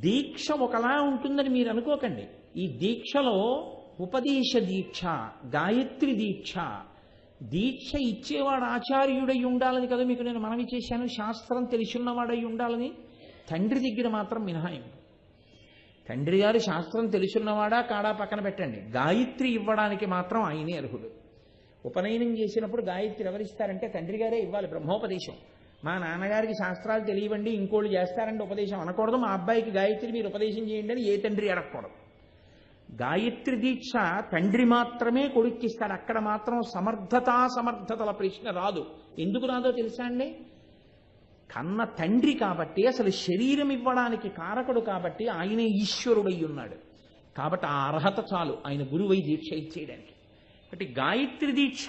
దీక్ష ఒకలా ఉంటుందని మీరు అనుకోకండి. ఈ దీక్షలో ఉపదేశ దీక్ష, గాయత్రి దీక్ష, దీక్ష ఇచ్చేవాడు ఆచార్యుడై ఉండాలని కదా మీకు నేను మనవి చేశాను. శాస్త్రం తెలుసున్నవాడై ఉండాలని. తండ్రి దగ్గర మాత్రం మినహాయింపు. తండ్రి గారు శాస్త్రం తెలుసున్నవాడా కాడా పక్కన పెట్టండి, గాయత్రి ఇవ్వడానికి మాత్రం ఆయనే అర్హుడు. ఉపనయనం చేసినప్పుడు గాయత్రి ఎవరిస్తారంటే తండ్రి గారే ఇవ్వాలి బ్రహ్మోపదేశం. మా నాన్నగారికి శాస్త్రాలు తెలియవండి ఇంకోళ్ళు చేస్తారంటే ఉపదేశం అనకూడదు, మా అబ్బాయికి గాయత్రి మీరు ఉపదేశం చేయండి అని ఏ తండ్రి అడగకూడదు. గాయత్రి దీక్ష తండ్రి మాత్రమే కొడుక్కిస్తాడు. అక్కడ మాత్రం సమర్థతల ప్రశ్న రాదు. ఎందుకు రాదో తెలుసా అండి? కన్న తండ్రి కాబట్టి, అసలు శరీరం ఇవ్వడానికి కారకుడు కాబట్టి ఆయనే ఈశ్వరుడై ఉన్నాడు. కాబట్టి ఆ అర్హత చాలు ఆయన గురువై దీక్ష ఇచ్చేయడానికి. కాబట్టి గాయత్రి దీక్ష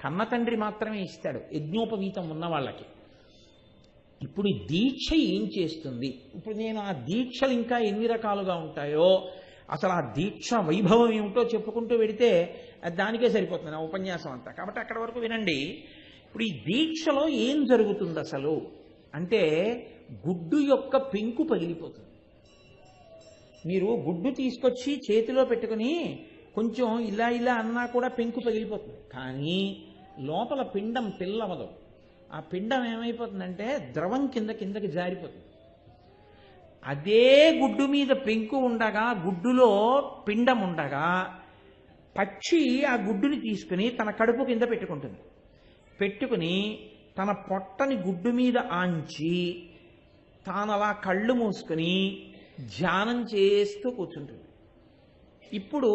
కన్న తండ్రి మాత్రమే ఇస్తాడు యజ్ఞోపవీతం ఉన్న వాళ్ళకి. ఇప్పుడు ఈ దీక్ష ఏం చేస్తుంది? ఇప్పుడు నేను ఆ దీక్షలు ఇంకా ఎన్ని రకాలుగా ఉంటాయో, అసలు ఆ దీక్ష వైభవం ఏమిటో చెప్పుకుంటూ వెడితే దానికే సరిపోతుంది నా ఉపన్యాసం అంతా. కాబట్టి అక్కడ వరకు వినండి. ఇప్పుడు ఈ దీక్షలో ఏం జరుగుతుంది అసలు అంటే, గుడ్డు యొక్క పెంకు పగిలిపోతుంది. మీరు గుడ్డు తీసుకొచ్చి చేతిలో పెట్టుకుని కొంచెం ఇలా ఇలా అన్నా కూడా పెంకు పగిలిపోతుంది. కానీ లోపల పిండం పిల్లవదు. ఆ పిండం ఏమైపోతుందంటే ద్రవం కిందకి జారిపోతుంది. అదే గుడ్డు మీద పెంకు ఉండగా, గుడ్డులో పిండం ఉండగా, పక్షి ఆ గుడ్డుని తీసుకుని తన కడుపు కింద పెట్టుకుని తన పొట్టని గుడ్డు మీద ఆంచి తానలా కళ్ళు మూసుకుని ధ్యానం చేస్తూ కూర్చుంటుంది. ఇప్పుడు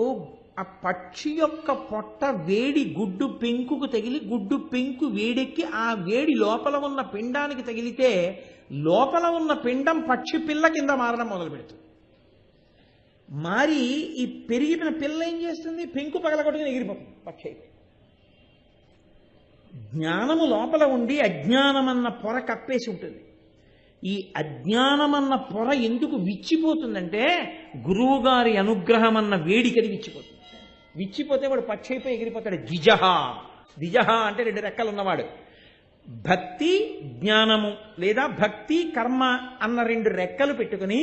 ఆ పక్షి యొక్క పొట్ట వేడి గుడ్డు పెంకుకు తగిలి, గుడ్డు పెంకు వేడెక్కి ఆ వేడి లోపల ఉన్న పిండానికి తగిలితే లోపల ఉన్న పిండం పక్షి పిల్ల కింద మారడం మొదలు పెడుతుంది. మారి ఈ పెరిగిన పిల్ల ఏం చేస్తుంది? పెంకు పగలగొట్టుకుని ఎగిరిపోతుంది పక్షి. జ్ఞానము లోపల ఉండి అజ్ఞానమన్న పొర కప్పేసి ఉంటుంది. ఈ అజ్ఞానమన్న పొర ఎందుకు విచ్చిపోతుందంటే, గురువుగారి అనుగ్రహం అన్న వేడికది విచ్చిపోతుంది. విచ్చిపోతే వాడు పక్షి అయిపోయి ఎగిరిపోతాడు. ద్విజహ అంటే 2 రెక్కలు ఉన్నవాడు. భక్తి జ్ఞానము లేదా భక్తి కర్మ అన్న 2 రెక్కలు పెట్టుకుని,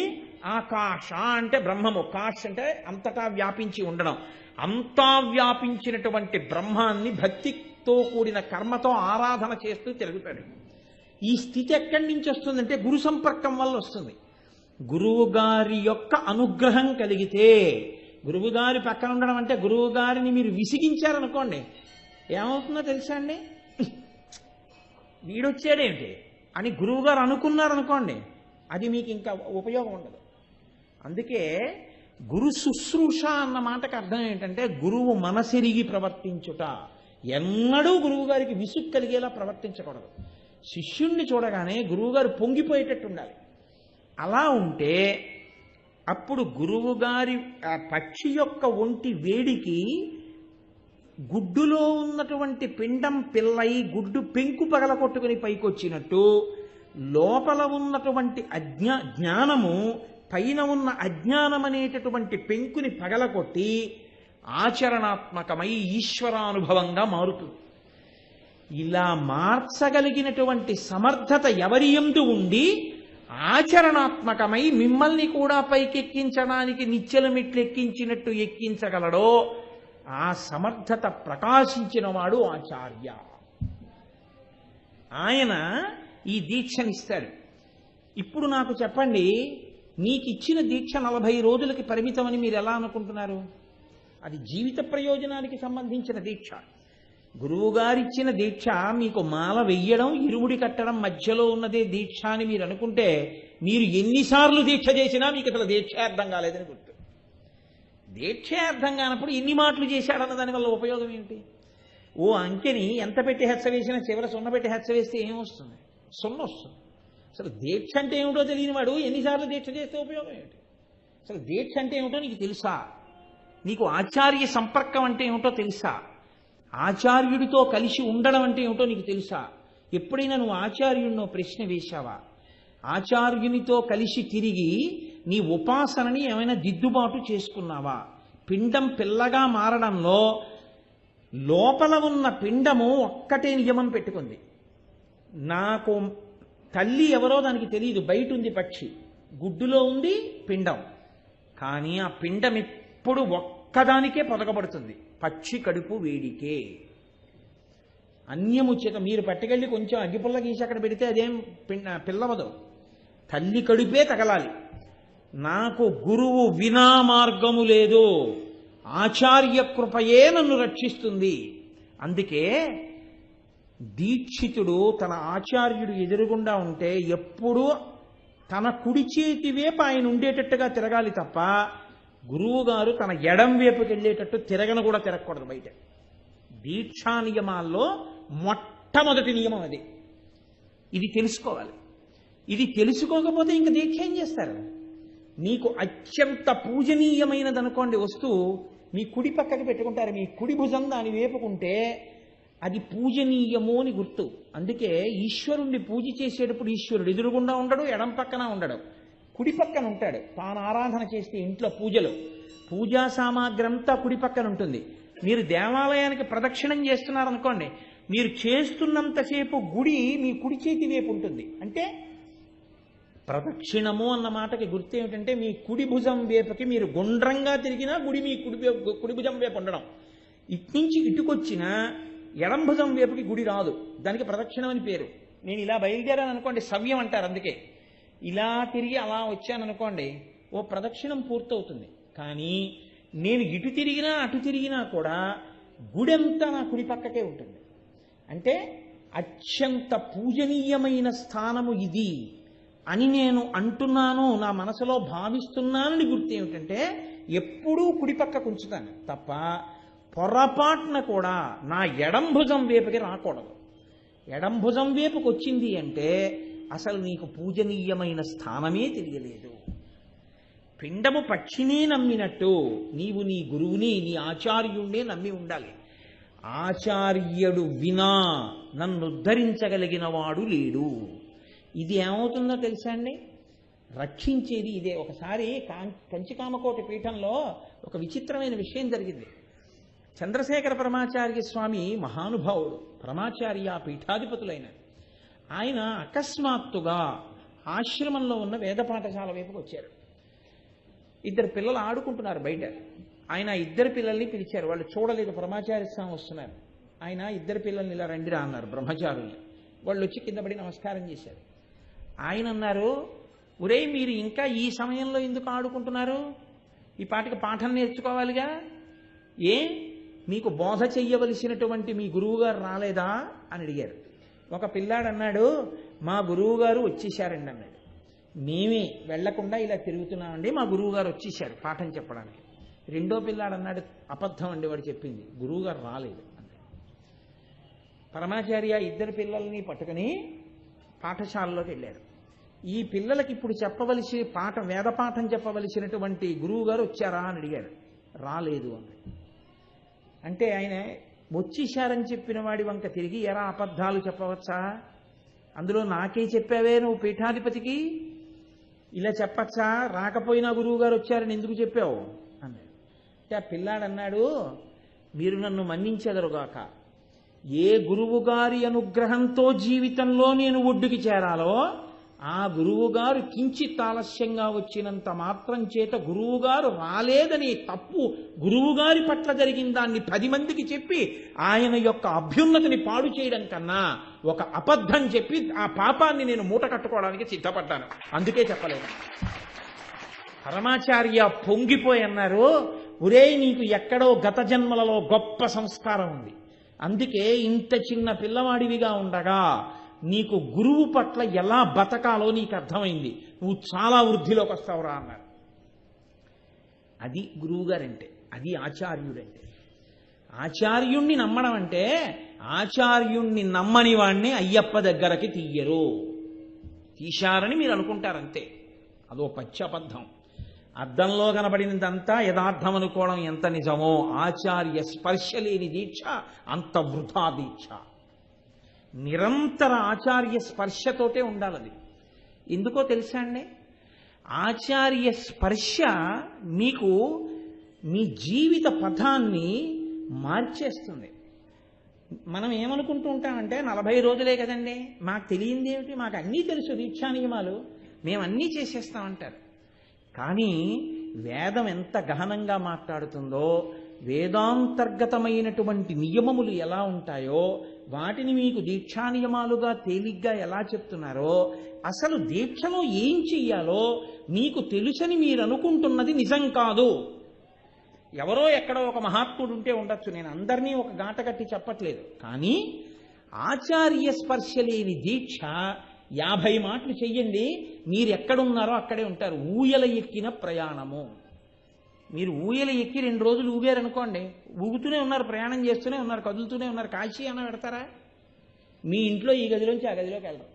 ఆకాశ అంటే బ్రహ్మము, కాష్ అంటే అంతటా వ్యాపించి ఉండడం, అంతా వ్యాపించినటువంటి బ్రహ్మాన్ని భక్తితో కూడిన కర్మతో ఆరాధన చేస్తూ తిరుగుతాడు. ఈ స్థితి ఎక్కడి నుంచి వస్తుందంటే గురు సంపర్కం వల్ల వస్తుంది. గురువుగారి యొక్క అనుగ్రహం కలిగితే, గురువుగారి పక్కన ఉండడం అంటే గురువుగారిని మీరు విసిగించారనుకోండి ఏమవుతుందో తెలుసా అండి? వీడొచ్చాడేంటి అని గురువుగారు అనుకున్నారనుకోండి, అది మీకు ఇంకా ఉపయోగం ఉండదు. అందుకే గురు శుశ్రూష అన్న మాటకు అర్థం ఏంటంటే, గురువు మనసిరిగి ప్రవర్తించుట. ఎన్నడూ గురువు గారికి విసుగు కలిగేలా ప్రవర్తించకూడదు. శిష్యుణ్ణి చూడగానే గురువుగారు పొంగిపోయేటట్టు ఉండాలి. అలా ఉంటే అప్పుడు గురువు గారి ఆ పక్షి యొక్క ఒంటి వేడికి గుడ్డులో ఉన్నటువంటి పిండం పిల్లై గుడ్డు పెంకు పగలగొట్టుకుని పైకొచ్చినట్టు లోపల ఉన్నటువంటి జ్ఞానము పైన ఉన్న అజ్ఞానం అనేటటువంటి పెంకుని పగలగొట్టి ఆచరణాత్మకమై ఈశ్వరానుభవంగా మారుతుంది. ఇలా మార్చగలిగినటువంటి సమర్థత ఎవరి యందు ఉండి ఆచరణాత్మకమై మిమ్మల్ని కూడా పైకెక్కించడానికి నిచ్చెల మెట్లు ఎక్కించినట్టు ఎక్కించగలడో ఆ సమర్థత ప్రకాశించిన వాడు ఆచార్య. ఆయన ఈ దీక్షనిస్తాడు. ఇప్పుడు నాకు చెప్పండి, మీకు ఇచ్చిన దీక్ష 40 రోజులకి పరిమితమని మీరు ఎలా అనుకుంటున్నారు? అది జీవిత ప్రయోజనానికి సంబంధించిన దీక్ష. గురువుగారిచ్చిన దీక్ష మీకు మాల వెయ్యడం, ఇరుముడి కట్టడం మధ్యలో ఉన్నదే దీక్ష అని మీరు అనుకుంటే మీరు ఎన్నిసార్లు దీక్ష చేసినా మీకు అసలు దీక్ష అర్థం కాలేదని గుర్తు. దీక్ష అర్థం కానప్పుడు ఎన్ని మాటలు చేశాడన్న దానివల్ల ఉపయోగం ఏమిటి? ఓ అంకెని ఎంత పెట్టి హెచ్చ వేసినా చివర సున్న పెట్టి హెచ్చ వేస్తే ఏమొస్తుంది? సున్న వస్తుంది. అసలు దీక్ష అంటే ఏమిటో తెలియని వాడు ఎన్నిసార్లు దీక్ష చేస్తే ఉపయోగం ఏమిటి? అసలు దీక్ష అంటే ఏమిటో నీకు తెలుసా? నీకు ఆచార్య సంపర్కం అంటే ఏమిటో తెలుసా? ఆచార్యుడితో కలిసి ఉండడం అంటే ఏమిటో నీకు తెలుసా? ఎప్పుడైనా నువ్వు ఆచార్యుడినో ప్రశ్న వేశావా? ఆచార్యునితో కలిసి తిరిగి నీ ఉపాసనని ఏమైనా దిద్దుబాటు చేసుకున్నావా? పిండం పిల్లగా మారడంలో లోపల ఉన్న పిండము ఒక్కటే నియమం పెట్టుకుంది. నాకు తల్లి ఎవరో దానికి తెలియదు, బయట ఉంది పక్షి, గుడ్డులో ఉంది పిండం. కానీ ఆ పిండం ఎప్పుడు ఒక్కదానికే పొదగబడుతుంది, పక్షి కడుపు వేడికే. అన్యముచ్యత. మీరు పట్టుకెళ్ళి కొంచెం అగ్గిపుల్ల గీసి అక్కడ పెడితే అదేం పిల్లవదు, తల్లి కడుపే తగలాలి. నాకు గురువు వినా మార్గము లేదు, ఆచార్య కృపయే నన్ను రక్షిస్తుంది. అందుకే దీక్షితుడు తన ఆచార్యుడు ఎదురుగుండా ఉంటే ఎప్పుడూ తన కుడి చేతి వైపు ఆయన ఉండేటట్టుగా తిరగాలి తప్ప గురువు గారు తన ఎడం వైపుకి వెళ్ళేటట్టు తిరగను కూడా తిరగకూడదు బయట. దీక్షా నియమాల్లో మొట్టమొదటి నియమం అది. ఇది తెలుసుకోవాలి. ఇది తెలుసుకోకపోతే ఇంక దీక్ష ఏం చేస్తారు? మీకు అత్యంత పూజనీయమైనది అనుకోండి వస్తువు, మీ కుడి పక్కకి పెట్టుకుంటారు, మీ కుడి భుజం దాని వేపుకుంటే అది పూజనీయము అని గుర్తు. అందుకే ఈశ్వరుణ్ణి పూజ చేసేటప్పుడు ఈశ్వరుడు ఎదురుగుండా ఉండడు, ఎడం పక్కన ఉండడు, కుడి పక్కన ఉంటాడు. తాను ఆరాధన చేస్తే ఇంట్లో పూజలు పూజా సామాగ్రి అంతా కుడి పక్కన ఉంటుంది. మీరు దేవాలయానికి ప్రదక్షిణం చేస్తున్నారనుకోండి, మీరు చేస్తున్నంతసేపు గుడి మీ కుడి చేతి వైపు ఉంటుంది. అంటే ప్రదక్షిణము అన్న మాటకి గుర్తు ఏమిటంటే మీ కుడి భుజం వైపుకి మీరు గుండ్రంగా తిరిగినా గుడి మీ కుడి భుజం వైపు ఉండడం. ఇట్నుంచి ఇటుకొచ్చినా ఎడం భుజం వైపుకి గుడి రాదు, దానికి ప్రదక్షిణం అని పేరు. నేను ఇలా బయలుదేరాను అనుకోండి, సవ్యం అంటారు. అందుకే ఇలా తిరిగి అలా వచ్చాను అనుకోండి, ఓ ప్రదక్షిణం పూర్తవుతుంది. కానీ నేను ఇటు తిరిగినా అటు తిరిగినా కూడా గుడంతా నా కుడి పక్కకే ఉంటుంది. అంటే అత్యంత పూజనీయమైన స్థానము ఇది అని నేను అంటున్నాను, నా మనసులో భావిస్తున్నానని గుర్తు ఏమిటంటే ఎప్పుడూ కుడి పక్కకు ఉంచుతాను తప్ప పొరపాటున కూడా నా ఎడం భుజం వైపుకి రాకూడదు. ఎడం భుజం వైపుకి వచ్చింది అంటే అసలు నీకు పూజనీయమైన స్థానమే తెలియలేదు. పిండము పక్షినే నమ్మినట్టు నీవు నీ గురువుని, నీ ఆచార్యుణ్ణే నమ్మి ఉండాలి. ఆచార్యుడు వినా నన్ను ఉద్ధరించగలిగిన వాడు లేడు. ఇది ఏమవుతుందో తెలుసా అండి? రక్షించేది ఇదే. ఒకసారి కంచికామకోటి పీఠంలో ఒక విచిత్రమైన విషయం జరిగింది. చంద్రశేఖర పరమాచార్య స్వామి మహానుభావుడు, పరమాచార్య పీఠాధిపతులైన ఆయన అకస్మాత్తుగా ఆశ్రమంలో ఉన్న వేద పాఠశాల వైపుకి వచ్చారు. 2 పిల్లలు ఆడుకుంటున్నారు బయట. ఆయన 2 పిల్లల్ని పిలిచారు. వాళ్ళు చూడలేదు పరమాచార్య స్వామి వస్తున్నారు. ఆయన 2 పిల్లల్ని ఇలా రండిరా అన్నారు, బ్రహ్మచారుల్ని. వాళ్ళు వచ్చి కింద పడి నమస్కారం చేశారు. ఆయన అన్నారు, ఒరేయ్ మీరు ఇంకా ఈ సమయంలో ఎందుకు ఆడుకుంటున్నారు? ఈ పాటికి పాఠం నేర్చుకోవాలిగా. ఏ మీకు బోధ చెయ్యవలసినటువంటి మీ గురువుగారు రాలేదా అని అడిగారు. ఒక పిల్లాడు అన్నాడు, మా గురువుగారు వచ్చేసారండి అన్నాడు. మేమే వెళ్లకుండా ఇలా తిరుగుతున్నామండి, మా గురువుగారు వచ్చేసారు పాఠం చెప్పడానికి. రెండో పిల్లాడు అన్నాడు, అబద్ధం అండి వాడు చెప్పింది, గురువుగారు రాలేదు అన్నాడు. పరమాచార్య 2 పిల్లల్ని పట్టుకుని పాఠశాలలోకి వెళ్ళారు. ఈ పిల్లలకి ఇప్పుడు చెప్పవలసి వేదపాఠం చెప్పవలసినటువంటి గురువు గారు వచ్చారా అని అడిగాడు. రాలేదు అని అంటే ఆయన వచ్చేశారని చెప్పిన వాడి వంక తిరిగి ఎరా అబద్ధాలు చెప్పవచ్చా, అందులో నాకే చెప్పావే నువ్వు పీఠాధిపతికి, ఇలా చెప్పచ్చా, రాకపోయినా గురువు గారు వచ్చారని ఎందుకు చెప్పావు అన్నాడు. అంటే ఆ పిల్లాడు అన్నాడు, మీరు నన్ను మన్నించెదరుగాక, ఏ గురువు గారి అనుగ్రహంతో జీవితంలో నేను ఒడ్డుకి చేరాలో ఆ గురువుగారు కించిత్ ఆలస్యంగా వచ్చినంత మాత్రం చేత గురువుగారు రాలేదని తప్పు గురువుగారి పట్ల జరిగిన దాన్ని 10 మందికి చెప్పి ఆయన యొక్క అభ్యున్నతిని పాడు చేయడం కన్నా ఒక అబద్ధం చెప్పి ఆ పాపాన్ని నేను మూట కట్టుకోవడానికి సిద్ధపడ్డాను, అందుకే చెప్పలేదు. పరమాచార్య పొంగిపోయి అన్నారు, ఒరేయ్ నీకు ఎక్కడో గత జన్మలలో గొప్ప సంస్కారం ఉంది, అందుకే ఇంత చిన్న పిల్లవాడివిగా ఉండగా నీకు గురువు పట్ల ఎలా బతకాలో నీకు అర్థమైంది, నువ్వు చాలా వృద్ధిలోకి వస్తావురా అన్నారు. అది గురువుగారంటే, అది ఆచార్యుడంటే. ఆచార్యుణ్ణి నమ్మడం అంటే ఆచార్యుణ్ణి నమ్మని వాణ్ణి అయ్యప్ప దగ్గరకి తీయరు, తీశారని మీరు అనుకుంటారంతే, అదో పచ్చబద్ధం. అద్దంలో కనబడినదంతా యథార్థం అనుకోవడం ఎంత నిజమో ఆచార్య స్పర్శ లేని దీక్ష అంత వృధా దీక్ష. నిరంతర ఆచార్య స్పర్శతోటే ఉండాలి. ఎందుకో తెలుసా అండి, ఆచార్య స్పర్శ మీకు మీ జీవిత పథాన్ని మార్చేస్తుంది. మనం ఏమనుకుంటూ ఉంటామంటే 40 రోజులే కదండి, మాకు తెలియంది ఏమిటి, మాకు అన్నీ తెలుసు దీక్షా నియమాలు, మేము అన్నీ చేసేస్తామంటారు. కానీ వేదం ఎంత గహనంగా మాట్లాడుతుందో, వేదాంతర్గతమైనటువంటి నియమములు ఎలా ఉంటాయో వాటిని మీకు దీక్షా నియమాలుగా తేలిగ్గా ఎలా చెప్తున్నారో, అసలు దీక్షలో ఏం చెయ్యాలో మీకు తెలుసని మీరు అనుకుంటున్నది నిజం కాదు. ఎవరో ఎక్కడో ఒక మహాత్ముడు ఉంటే ఉండొచ్చు, నేను అందరినీ ఒక గాట కట్టి చెప్పట్లేదు, కానీ ఆచార్య స్పర్శ లేని దీక్ష 50 మాటలు చెయ్యండి, మీరు ఎక్కడున్నారో అక్కడే ఉంటారు. ఊయల ఎక్కిన ప్రయాణము. మీరు ఊయల ఎక్కి 2 రోజులు ఊగారనుకోండి, ఊగుతూనే ఉన్నారు, ప్రయాణం చేస్తూనే ఉన్నారు, కదులుతూనే ఉన్నారు, కాశీ అన్న పెడతారా? మీ ఇంట్లో ఈ గదిలోంచి ఆ గదిలోకి వెళ్ళరు.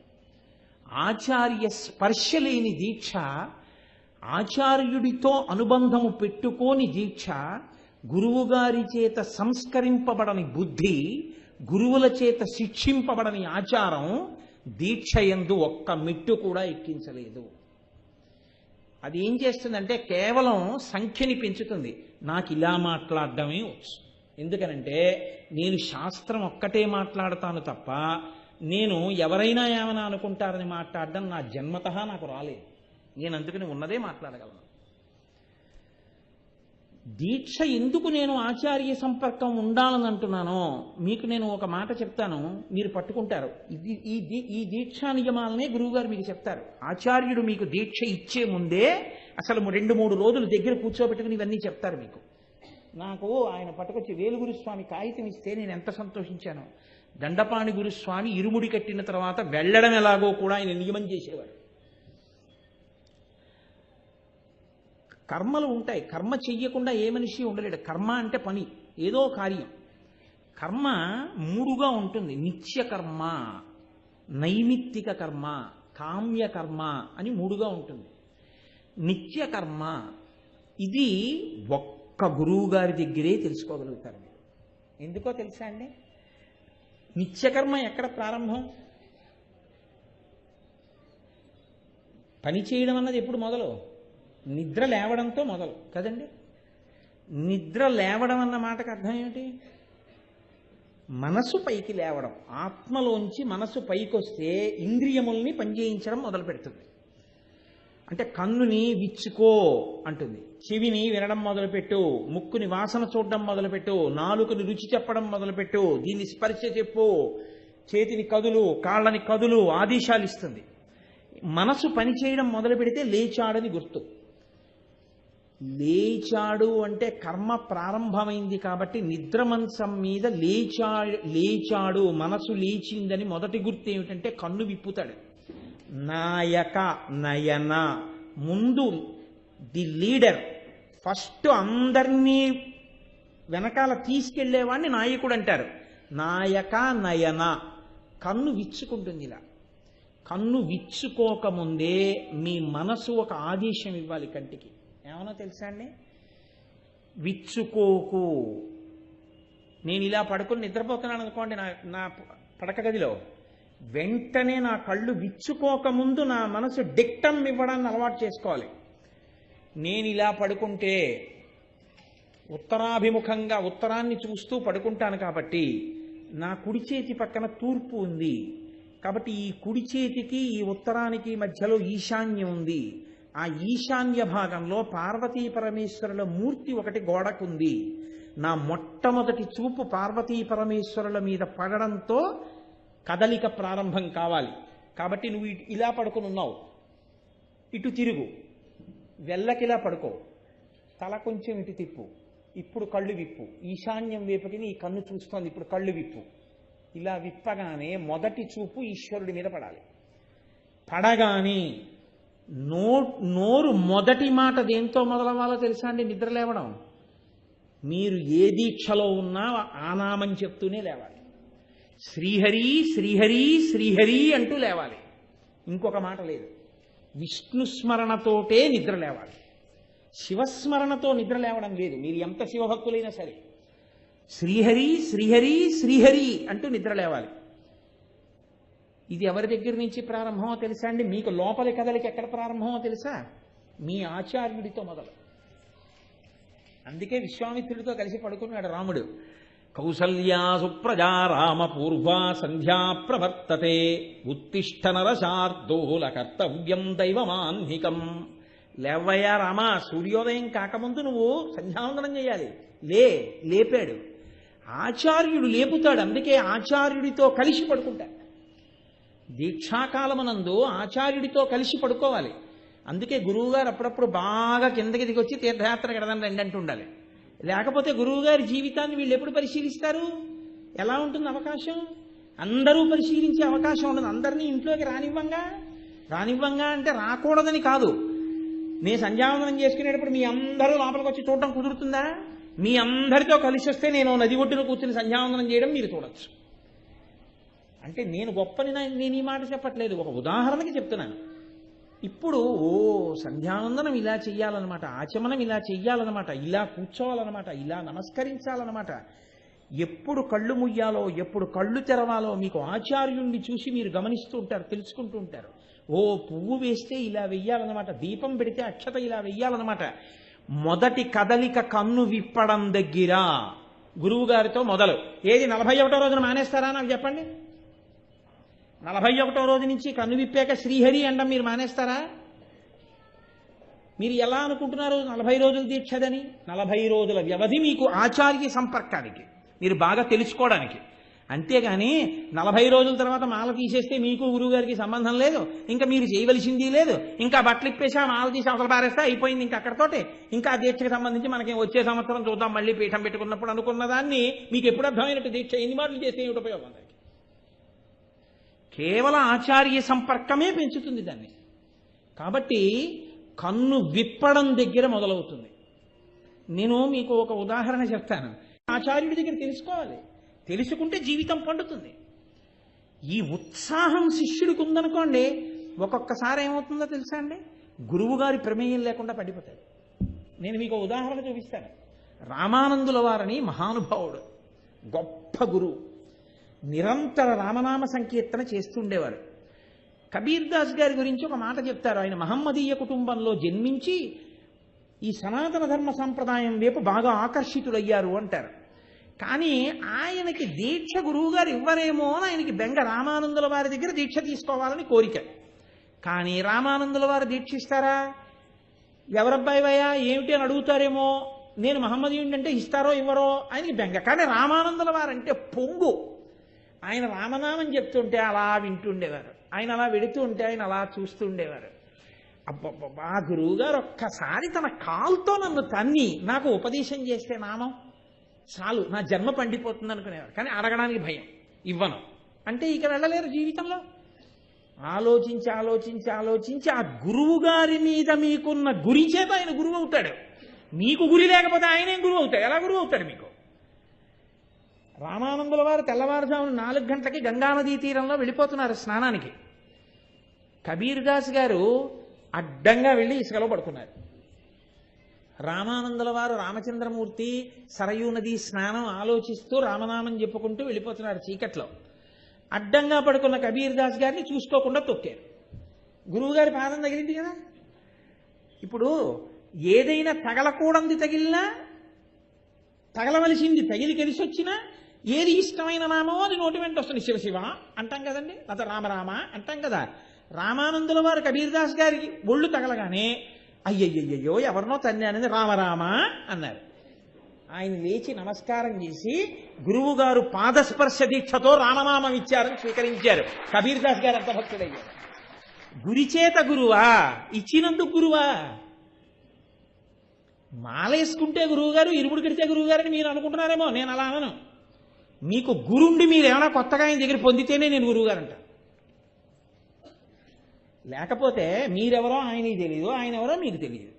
ఆచార్య స్పర్శ లేని దీక్ష, ఆచార్యుడితో అనుబంధము పెట్టుకోని దీక్ష, గురువుగారి చేత సంస్కరింపబడని బుద్ధి, గురువుల చేత శిక్షింపబడని ఆచారం దీక్ష యందు ఒక్క మెట్టు కూడా ఎక్కించలేదు. అది ఏం చేస్తుందంటే కేవలం సంఖ్యని పెంచుతుంది. నాకు ఇలా మాట్లాడడమే వచ్చు, ఎందుకనంటే నేను శాస్త్రం ఒక్కటే మాట్లాడతాను తప్ప నేను ఎవరైనా ఏమైనా అనుకుంటారని మాట్లాడడం నా జన్మతః నాకు రాలేదు, నేను అందుకని ఉన్నదే మాట్లాడగలను. దీక్ష ఎందుకు నేను ఆచార్య సంపర్కం ఉండాలని అంటున్నానో మీకు నేను ఒక మాట చెప్తాను, మీరు పట్టుకుంటారు. ఈ దీక్షా నియమాలనే గురువుగారు మీకు చెప్తారు. ఆచార్యుడు మీకు దీక్ష ఇచ్చే ముందే అసలు 2-3 రోజులు దగ్గర కూర్చోబెట్టుకుని ఇవన్నీ చెప్తారు మీకు. నాకు ఆయన పట్టుకొచ్చి వేలుగురుస్వామి కాగితం ఇస్తే నేను ఎంత సంతోషించాను. దండపాణి గురుస్వామి ఇరుముడి కట్టిన తర్వాత వెళ్ళడం ఎలాగో కూడా ఆయన నియమం చేసేవాడు. కర్మలు ఉంటాయి, కర్మ చెయ్యకుండా ఏ మనిషి ఉండలేడు. కర్మ అంటే పని, ఏదో కార్యం. కర్మ 3గా ఉంటుంది, నిత్య కర్మ, నైమిత్తిక కర్మ, కామ్య కర్మ అని 3గా ఉంటుంది. నిత్య కర్మ ఇది ఒక్క గురువు గారి దగ్గరే తెలుసుకోగలుగుతారు మీరు. ఎందుకో తెలుసా అండి, నిత్యకర్మ ఎక్కడ ప్రారంభం? పని చేయడం అన్నది ఎప్పుడు మొదలు? నిద్ర లేవడంతో మొదలు కదండి. నిద్ర లేవడం అన్న మాటకు అర్థం ఏమిటి? మనసు పైకి లేవడం. ఆత్మలోంచి మనసు పైకి వస్తే ఇంద్రియముల్ని పనిచేయించడం మొదలు పెడుతుంది. అంటే కన్నుని విచ్చుకో అంటుంది, చెవిని వినడం మొదలుపెట్టు, ముక్కుని వాసన చూడడం మొదలుపెట్టు, నాలుకని రుచి చెప్పడం మొదలుపెట్టు, దీన్ని స్పర్శ చెప్పు, చేతిని కదులు, కాళ్ళని కదులు ఆదేశాలు ఇస్తుంది. మనసు పని చేయడం మొదలు పెడితే లేచాడని గుర్తు. లేచాడు అంటే కర్మ ప్రారంభమైంది కాబట్టి నిద్ర మంచం మీద లేచాడు, మనసు లేచిందని మొదటి గుర్తు ఏమిటంటే కన్ను విప్పుతాడు. నాయక నయన, ముందు ది లీడర్, ఫస్ట్ అందరినీ వెనకాల తీసుకెళ్లేవాడిని నాయకుడు అంటారు. నాయక నయన, కన్ను విచ్చుకుంటుంది ఇలా. కన్ను విచ్చుకోకముందే మీ మనసు ఒక ఆదేశం ఇవ్వాలి కంటికి. ఏమన్నా తెలుసా అండి? విచ్చుకోకు. నేను ఇలా పడుకుని నిద్రపోతున్నాను అనుకోండి నా పడక గదిలో, వెంటనే నా కళ్ళు విచ్చుకోకముందు నా మనసు డిక్టం ఇవ్వడాన్ని అలవాటు చేసుకోవాలి. నేను ఇలా పడుకుంటే ఉత్తరాభిముఖంగా ఉత్తరాన్ని చూస్తూ పడుకుంటాను కాబట్టి నా కుడి చేతి పక్కన తూర్పు ఉంది కాబట్టి ఈ కుడి చేతికి ఈ ఉత్తరానికి మధ్యలో ఈశాన్యం ఉంది. ఆ ఈశాన్య భాగంలో పార్వతీ పరమేశ్వరుల మూర్తి ఒకటి గోడకుంది. నా మొట్టమొదటి చూపు పార్వతీ పరమేశ్వరుల మీద పడడంతో కదలిక ప్రారంభం కావాలి. కాబట్టి నువ్వు ఇలా పడుకుని ఉన్నావు, ఇటు తిరుగు, వెళ్ళకిలా పడుకో, తల కొంచెం ఇటు తిప్పు, ఇప్పుడు కళ్ళు విప్పు, ఈశాన్యం వైపుకి నీ కన్ను చూస్తోంది, ఇప్పుడు కళ్ళు విప్పు. ఇలా విప్పగానే మొదటి చూపు ఈశ్వరుడి మీద పడాలి. పడగానే నోరు మొదటి మాట దేంతో మొదలవ్వాలో తెలుసా అండి? నిద్ర లేవడం. మీరు ఏ దీక్షలో ఉన్నా ఆ నామం చెప్తూనే లేవాలి. శ్రీహరి శ్రీహరి శ్రీహరి అంటూ లేవాలి. ఇంకొక మాట లేదు. విష్ణుస్మరణతోటే నిద్ర లేవాలి. శివస్మరణతో నిద్ర లేవడం లేదు. మీరు ఎంత శివభక్తులైనా సరే శ్రీహరి శ్రీహరి శ్రీహరి అంటూ నిద్ర లేవాలి. ఇది ఎవరి దగ్గర నుంచి ప్రారంభమో తెలుసా అండి? మీకు లోపలి కదలికి ఎక్కడ ప్రారంభమో తెలుసా? మీ ఆచార్యుడితో మొదలు. అందుకే విశ్వామిత్రుడితో కలిసి పడుకున్నాడు రాముడు. కౌసల్యా సుప్రజా రామ పూర్వా సంధ్యా ప్రవర్తతే ఉత్తిష్ట నరశార్దూల కర్తవ్యం దైవమాన్నికం. లేవయ్యా రామా, సూర్యోదయం కాకముందు నువ్వు సంధ్యావందనం చేయాలి. లేపాడు. ఆచార్యుడు లేపుతాడు. అందుకే ఆచార్యుడితో కలిసి పడుకుంటాడు. దీక్షాకాలమునందు ఆచార్యుడితో కలిసి పడుకోవాలి. అందుకే గురువుగారు అప్పుడప్పుడు బాగా కిందకి దిగొచ్చి తీర్థయాత్ర కడదాం రండి అంటూ ఉండాలి. లేకపోతే గురువుగారి జీవితాన్ని వీళ్ళు ఎప్పుడు పరిశీలిస్తారు? ఎలా ఉంటుంది అవకాశం? అందరూ పరిశీలించే అవకాశం ఉండదు. అందరినీ ఇంట్లోకి రానివ్వంగా అంటే రాకూడదని కాదు. నేను సంధ్యావందనం చేసుకునేటప్పుడు మీ అందరూ లోపలికి వచ్చి చూడటం కుదురుతుందా? మీ అందరితో కలిసి వస్తే నేను నది ఒడ్డున కూర్చుని సంధ్యావందనం చేయడం మీరు చూడొచ్చు. అంటే నేను గొప్పని నేను ఈ మాట చెప్పట్లేదు, ఒక ఉదాహరణకి చెప్తున్నాను. ఇప్పుడు సంధ్యావందనం ఇలా చెయ్యాలన్నమాట, ఆచమనం ఇలా చెయ్యాలన్నమాట, ఇలా కూర్చోవాలన్నమాట, ఇలా నమస్కరించాలన్నమాట. ఎప్పుడు కళ్ళు ముయ్యాలో ఎప్పుడు కళ్ళు తెరవాలో మీకు ఆచార్యుణ్ణి చూసి మీరు గమనిస్తూ ఉంటారు, తెలుసుకుంటూ ఉంటారు. పువ్వు వేస్తే ఇలా వెయ్యాలన్నమాట, దీపం పెడితే అక్షత ఇలా వెయ్యాలన్నమాట. మొదటి కదలిక కన్ను విప్పడం దగ్గర గురువు గారితో మొదలు. ఏది 41వ రోజున మానేస్తారా నాకు చెప్పండి? 41వ రోజు నుంచి కన్ను విప్పాక శ్రీహరి అండం మీరు మానేస్తారా? మీరు ఎలా అనుకుంటున్నారు 40 రోజుల దీక్షదని? 40 రోజుల వ్యవధి మీకు ఆచార్య సంపర్కానికి, మీరు బాగా తెలుసుకోవడానికి. అంతేగాని 40 రోజుల తర్వాత మాల తీసేస్తే మీకు గురువుగారికి సంబంధం లేదు, ఇంకా మీరు చేయవలసింది లేదు, ఇంకా బట్టలు ఇప్పేసి ఆ మాల తీసి అవతల పారేస్తే అయిపోయింది ఇంకా అక్కడతోటే. ఇంకా ఆ దీక్షకు సంబంధించి మనకి వచ్చే సంవత్సరం చూద్దాం మళ్ళీ పీఠం పెట్టుకున్నప్పుడు అనుకున్న దాన్ని మీకు ఎప్పుడు అర్థమైనట్టు దీక్ష ఎన్ని మార్లు చేస్తే ఏమిటి ఉపయోగం? దానికి కేవలం ఆచార్య సంపర్కమే పెంచుతుంది దాన్ని. కాబట్టి కన్ను విప్పడం దగ్గర మొదలవుతుంది. నేను మీకు ఒక ఉదాహరణ చెప్తాను. ఆచార్యుడి దగ్గర తెలుసుకోవాలి, తెలుసుకుంటే జీవితం పండుతుంది. ఈ ఉత్సాహం శిష్యుడికి ఉందనుకోండి, ఒక్కొక్కసారి ఏమవుతుందో తెలుసా అండి? గురువుగారి ప్రమేయం లేకుండా పడిపోతాడు. నేను మీకు ఉదాహరణ చూపిస్తాను. రామానందుల వారని మహానుభావుడు, గొప్ప గురువు, నిరంతర రామనామ సంకీర్తన చేస్తుండేవారు. కబీర్ దాస్ గారి గురించి ఒక మాట చెప్తారు. ఆయన మహమ్మదీయ కుటుంబంలో జన్మించి ఈ సనాతన ధర్మ సంప్రదాయం వైపు బాగా ఆకర్షితులయ్యారు అంటారు. కానీ ఆయనకి దీక్ష గురువు గారు ఇవ్వరేమో అని ఆయనకి బెంగ. రామానందుల వారి దగ్గర దీక్ష తీసుకోవాలని కోరిక. కానీ రామానందుల వారు దీక్ష ఇస్తారా? ఎవరబ్బాయి వయ్యా ఏమిటి అని అడుగుతారేమో, నేను మహమ్మదీయుడి అంటే ఇస్తారో ఇవ్వరో ఆయనకి బెంగ. కానీ రామానందుల వారంటే పొంగు. ఆయన రామనామం చెప్తుంటే అలా వింటుండేవారు, ఆయన అలా వెడుతూ ఉంటే ఆయన అలా చూస్తుండేవారు. అబ్బబ్బా, గురువు గారు ఒక్కసారి తన కాలుతో నన్ను తన్ని నాకు ఉపదేశం చేస్తే నామం చాలు, నా జన్మ పండిపోతుంది అనుకునేవారు. కానీ అడగడానికి భయం, ఇవ్వను అంటే ఇక వెళ్ళలేరు జీవితంలో. ఆలోచించి ఆలోచించి ఆలోచించి ఆ గురువు గారి మీద మీకున్న గురి చేత ఆయన గురువు అవుతాడు. మీకు గురి లేకపోతే ఆయనేం గురువు అవుతాడు? ఎలా గురువు అవుతాడు మీకు? రామానందుల వారు తెల్లవారుజామున 4 గంటలకి గంగానదీ తీరంలో వెళ్ళిపోతున్నారు స్నానానికి. కబీర్ దాస్ గారు అడ్డంగా వెళ్ళి ఇసుకలో పడుకున్నారు. రామానందుల వారు రామచంద్రమూర్తి సరయూ నది స్నానం ఆలోచిస్తూ రామనామం చెప్పుకుంటూ వెళ్ళిపోతున్నారు చీకట్లో. అడ్డంగా పడుకున్న కబీర్ దాస్ గారిని చూసుకోకుండా తొక్కారు. గురువుగారి పాదం తగిలింది కదా. ఇప్పుడు ఏదైనా తగలకూడంది తగిలినా, తగలవలసింది తగిలి కలిసి వచ్చినా ఏది ఇష్టమైన నామో అది నోటి వెంట వస్తుంది. శివశివ అంటాం కదండి, లేదా రామరామ అంటాం కదా. రామానందుల వారు కబీర్ దాస్ గారికి ఒళ్ళు తగలగానే అయ్యయ్యయ్యో ఎవరినో తన్నానని రామరామ అన్నారు. ఆయన లేచి నమస్కారం చేసి గురువు గారు పాదస్పర్శ దీక్షతో రామనామం ఇచ్చారని స్వీకరించారు. కబీర్ దాస్ గారు అంత భక్తుడయ్యారు. గురిచేత గురువా, ఇచ్చినందుకు గురువా. మాలేసుకుంటే గురువు గారు, ఇరుముడు కడితే గురువు గారని మీరు అనుకుంటున్నారేమో. నేను అలా అనను. మీకు గురుండి మీరు ఏమైనా కొత్తగా ఆయన దగ్గర పొందితేనే నేను గురువు గారంట. లేకపోతే మీరెవరో ఆయనకి తెలియదు, ఆయన ఎవరో మీకు తెలియదు.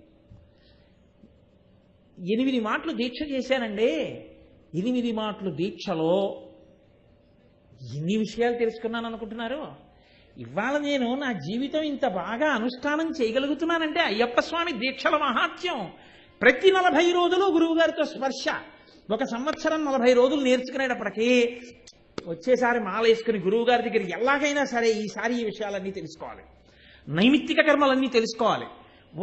8 మాటలు దీక్ష చేశానండి. 8 మాటలు దీక్షలో ఎన్ని విషయాలు తెలుసుకున్నాను అనుకుంటున్నారు? ఇవాళ నేను నా జీవితం ఇంత బాగా అనుష్ఠానం చేయగలుగుతున్నానంటే అయ్యప్ప స్వామి దీక్షల మహాత్యం. ప్రతి 40 రోజులు గురువు గారితో స్పర్శ. 1 సంవత్సరం 40 రోజులు నేర్చుకునేటప్పటికీ వచ్చేసారి మాల వేసుకుని గురువు గారి దగ్గర ఎలాగైనా సరే ఈసారి ఈ విషయాలన్నీ తెలుసుకోవాలి, నైమిత్తిక కర్మలన్నీ తెలుసుకోవాలి.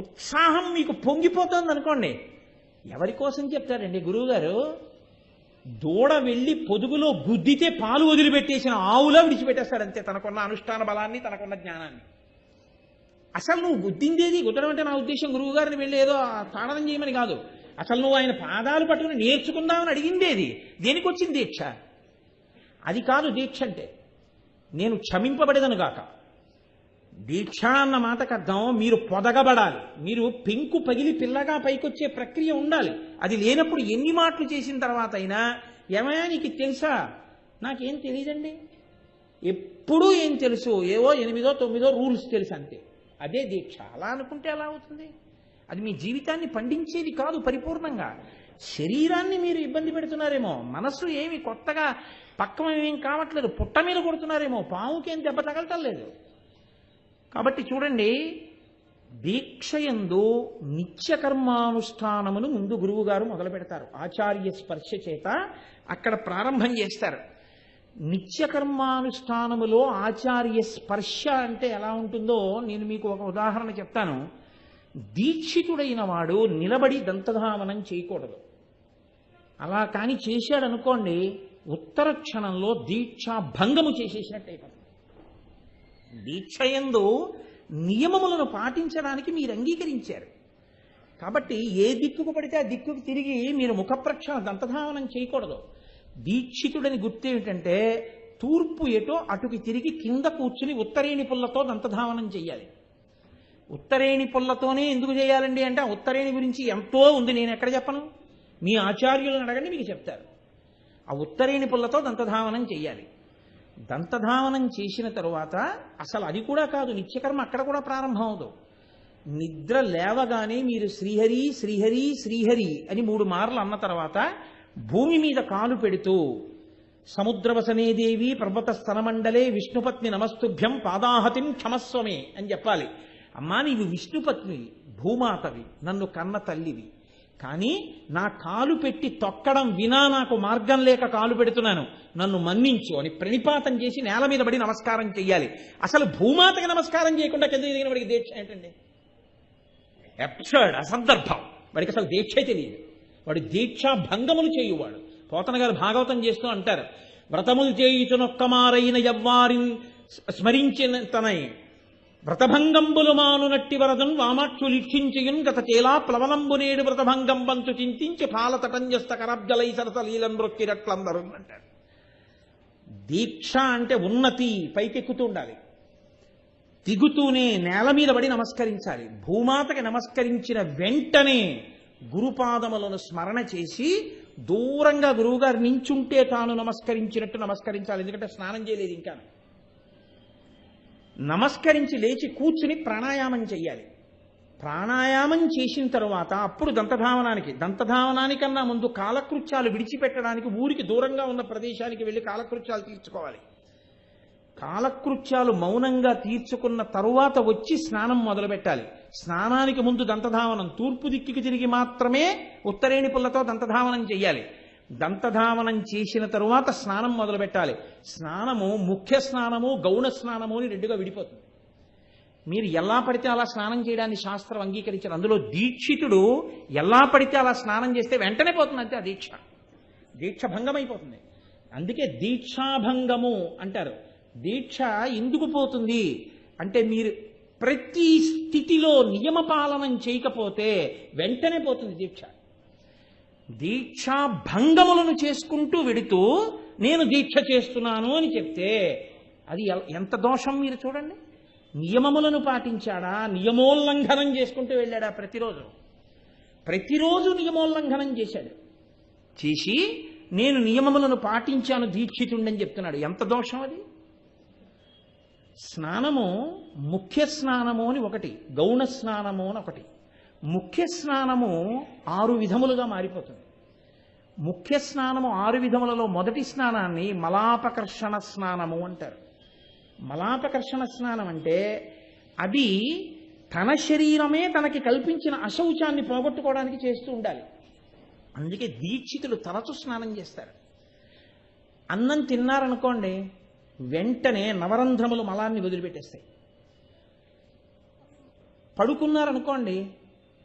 ఉత్సాహం మీకు పొంగిపోతుంది అనుకోండి. ఎవరి కోసం చెప్తారండి గురువుగారు? దూడ వెళ్ళి పొదుగులో గుద్దితే పాలు వదిలిపెట్టేసిన ఆవులా విడిచిపెట్టేస్తాడు అంతే, తనకున్న అనుష్ఠాన బలాన్ని, తనకున్న జ్ఞానాన్ని. అసలు నువ్వు గుద్దిందేది, గుద్దడం అంటే నా ఉద్దేశం గురువు గారిని వెళ్ళి ఏదో తాడనం చేయమని కాదు. అసలు నువ్వు ఆయన పాదాలు పట్టుకుని నేర్చుకుందామని అడిగిందేది. దేనికి వచ్చింది దీక్ష? అది కాదు దీక్ష అంటే. నేను క్షమింపబడేదను గాక. దీక్ష అన్న మాటకు అర్థం మీరు పొదగబడాలి, మీరు పెంకు పగిలి పిల్లగా పైకొచ్చే ప్రక్రియ ఉండాలి. అది లేనప్పుడు ఎన్ని మాటలు చేసిన తర్వాత అయినా ఏమయ్యా నీకు తెలుసా? నాకేం తెలియదండి. ఎప్పుడూ ఏం తెలుసు, ఏవో 8, 9 రూల్స్ తెలుసు అంతే. అదే దీక్ష. అలా అనుకుంటే ఎలా అవుతుంది? అది మీ జీవితాన్ని పండించేది కాదు పరిపూర్ణంగా. శరీరాన్ని మీరు ఇబ్బంది పెడుతున్నారేమో, మనస్సు ఏమి కొత్తగా పక్కన ఏం కావట్లేదు, పుట్ట మీద కొడుతున్నారేమో, పాముకేం దెబ్బ తగలటం లేదు. కాబట్టి చూడండి, దీక్షయందు నిత్యకర్మానుష్ఠానమును ముందు గురువు గారు మొదలు పెడతారు. ఆచార్య స్పర్శ చేత అక్కడ ప్రారంభం చేస్తారు. నిత్యకర్మానుష్ఠానములో ఆచార్య స్పర్శ అంటే ఎలా ఉంటుందో నేను మీకు ఒక ఉదాహరణ చెప్తాను. దీక్షితుడైన వాడు నిలబడి దంతధావనం చేయకూడదు. అలా కానీ చేశాడనుకోండి, ఉత్తర క్షణంలో దీక్షా భంగము చేసేసినట్టు అయిపోతుంది. దీక్షయందు నియమములను పాటించడానికి మీరు అంగీకరించారు కాబట్టి ఏ దిక్కుకు పడితే ఆ దిక్కుకు తిరిగి మీరు ముఖప్రక్షాళన దంతధావనం చేయకూడదు. దీక్షితుడని గుర్తేమిటంటే తూర్పు ఎటో అటుకి తిరిగి కింద కూర్చుని ఉత్తరేణి పుల్లతో దంతధావనం చెయ్యాలి. ఉత్తరేణి పుల్లతోనే ఎందుకు చేయాలండి అంటే ఆ ఉత్తరేణి గురించి ఎంతో ఉంది, నేను ఎక్కడ చెప్పను, మీ ఆచార్యులను అడగండి మీకు చెప్తారు. ఆ ఉత్తరేణి పుల్లతో దంతధావనం చెయ్యాలి. దంతధావనం చేసిన తరువాత అసలు అది కూడా కాదు, నిత్యకర్మ అక్కడ కూడా ప్రారంభం అవదు. నిద్ర లేవగానే మీరు శ్రీహరి శ్రీహరి శ్రీహరి అని 3 మార్లు అన్న తర్వాత భూమి మీద కాలు పెడుతూ సముద్రవసనే దేవి పర్వత స్తనమండలే విష్ణుపత్ని నమస్తుభ్యం పాదాహతిం క్షమస్వమే అని చెప్పాలి. అమ్మా నీవు విష్ణుపత్నివి, భూమాతవి, నన్ను కన్న తల్లివి, కానీ నా కాలు పెట్టి తొక్కడం వినా నాకు మార్గం లేక కాలు పెడుతున్నాను, నన్ను మన్నించు అని ప్రణిపాతం చేసి నేల మీద పడి నమస్కారం చెయ్యాలి. అసలు భూమాతకి నమస్కారం చేయకుండా కింద దిగిన వాడికి దీక్ష ఏంటండి? అబ్సర్డ్, అసందర్భం. వాడికి అసలు దీక్ష తెలియదు. వాడు దీక్షా భంగములు చేయువాడు. పోతన గారు భాగవతం చేస్తూ అంటారు, వ్రతములు చేయుచునొక్కమారైన యవ్వారి స్మరించిన తనై వ్రతభంగంబులు మానునట్టి వరదన్ వామాక్షులిక్షించియున్ గత చేలా ప్లవనంబునేడు వ్రతభంగం బంతు చింతించి పాలతటంజస్త కరబ్జలై సరసలీలం రొక్కిరట్లందరూ అంటారు. దీక్ష అంటే ఉన్నతి, పైకెక్కుతూ ఉండాలి. దిగుతూనే నేల మీద పడి నమస్కరించాలి. భూమాతకి నమస్కరించిన వెంటనే గురుపాదములను స్మరణ చేసి దూరంగా గురువుగారు నించుంటే తాను నమస్కరించినట్టు నమస్కరించాలి. ఎందుకంటే స్నానం చేయలేదు ఇంకా. నమస్కరించి లేచి కూర్చుని ప్రాణాయామం చెయ్యాలి. ప్రాణాయామం చేసిన తరువాత అప్పుడు దంతధావనానికన్నా ముందు కాలకృత్యాలు విడిచిపెట్టడానికి ఊరికి దూరంగా ఉన్న ప్రదేశానికి వెళ్ళి కాలకృత్యాలు తీర్చుకోవాలి. కాలకృత్యాలు మౌనంగా తీర్చుకున్న తరువాత వచ్చి స్నానం మొదలు పెట్టాలి. స్నానానికి ముందు దంతధావనం, తూర్పు దిక్కుకి తిరిగి మాత్రమే ఉత్తరేణి పుల్లతో దంతధావనం చెయ్యాలి. దంతధావనం చేసిన తరువాత స్నానం మొదలు పెట్టాలి. స్నానము ముఖ్య స్నానము, గౌణ స్నానము అని రెండుగా విడిపోతుంది. మీరు ఎలా పడితే అలా స్నానం చేయడాన్ని శాస్త్రం అంగీకరించారు. అందులో దీక్షితుడు ఎలా పడితే అలా స్నానం చేస్తే వెంటనే పోతుంది, అంతే. ఆ దీక్ష భంగమైపోతుంది. అందుకే దీక్షాభంగము అంటారు. దీక్ష ఎందుకు పోతుంది అంటే మీరు ప్రతి స్థితిలో నియమపాలనం చేయకపోతే వెంటనే పోతుంది దీక్ష. దీక్షాభంగములను చేసుకుంటూ వెడుతూ నేను దీక్ష చేస్తున్నాను అని చెప్తే అది ఎంత దోషం మీరు చూడండి. నియమములను పాటించాడా, నియమోల్లంఘనం చేసుకుంటూ వెళ్ళాడా? ప్రతిరోజు నియమోల్లంఘనం చేశాడు. చేసి నేను నియమములను పాటించాను, దీక్షితుండని చెప్తున్నాడు. ఎంత దోషం అది. స్నానము ముఖ్య స్నానము అని ఒకటి, గౌణ స్నానము అని ఒకటి. ముఖ్య స్నానము 6 విధములుగా మారిపోతుంది. ముఖ్య స్నానము 6 విధములలో మొదటి స్నానాన్ని మలాపకర్షణ స్నానము అంటారు. మలాపకర్షణ స్నానం అంటే అది తన శరీరమే తనకి కల్పించిన అశౌచాన్ని పోగొట్టుకోవడానికి చేస్తూ ఉండాలి. అందుకే దీక్షితులు తరచు స్నానం చేస్తారు. అన్నం తిన్నారనుకోండి, వెంటనే నవరంధ్రములు మలాన్ని వదిలిపెట్టేస్తాయి. పడుకున్నారనుకోండి,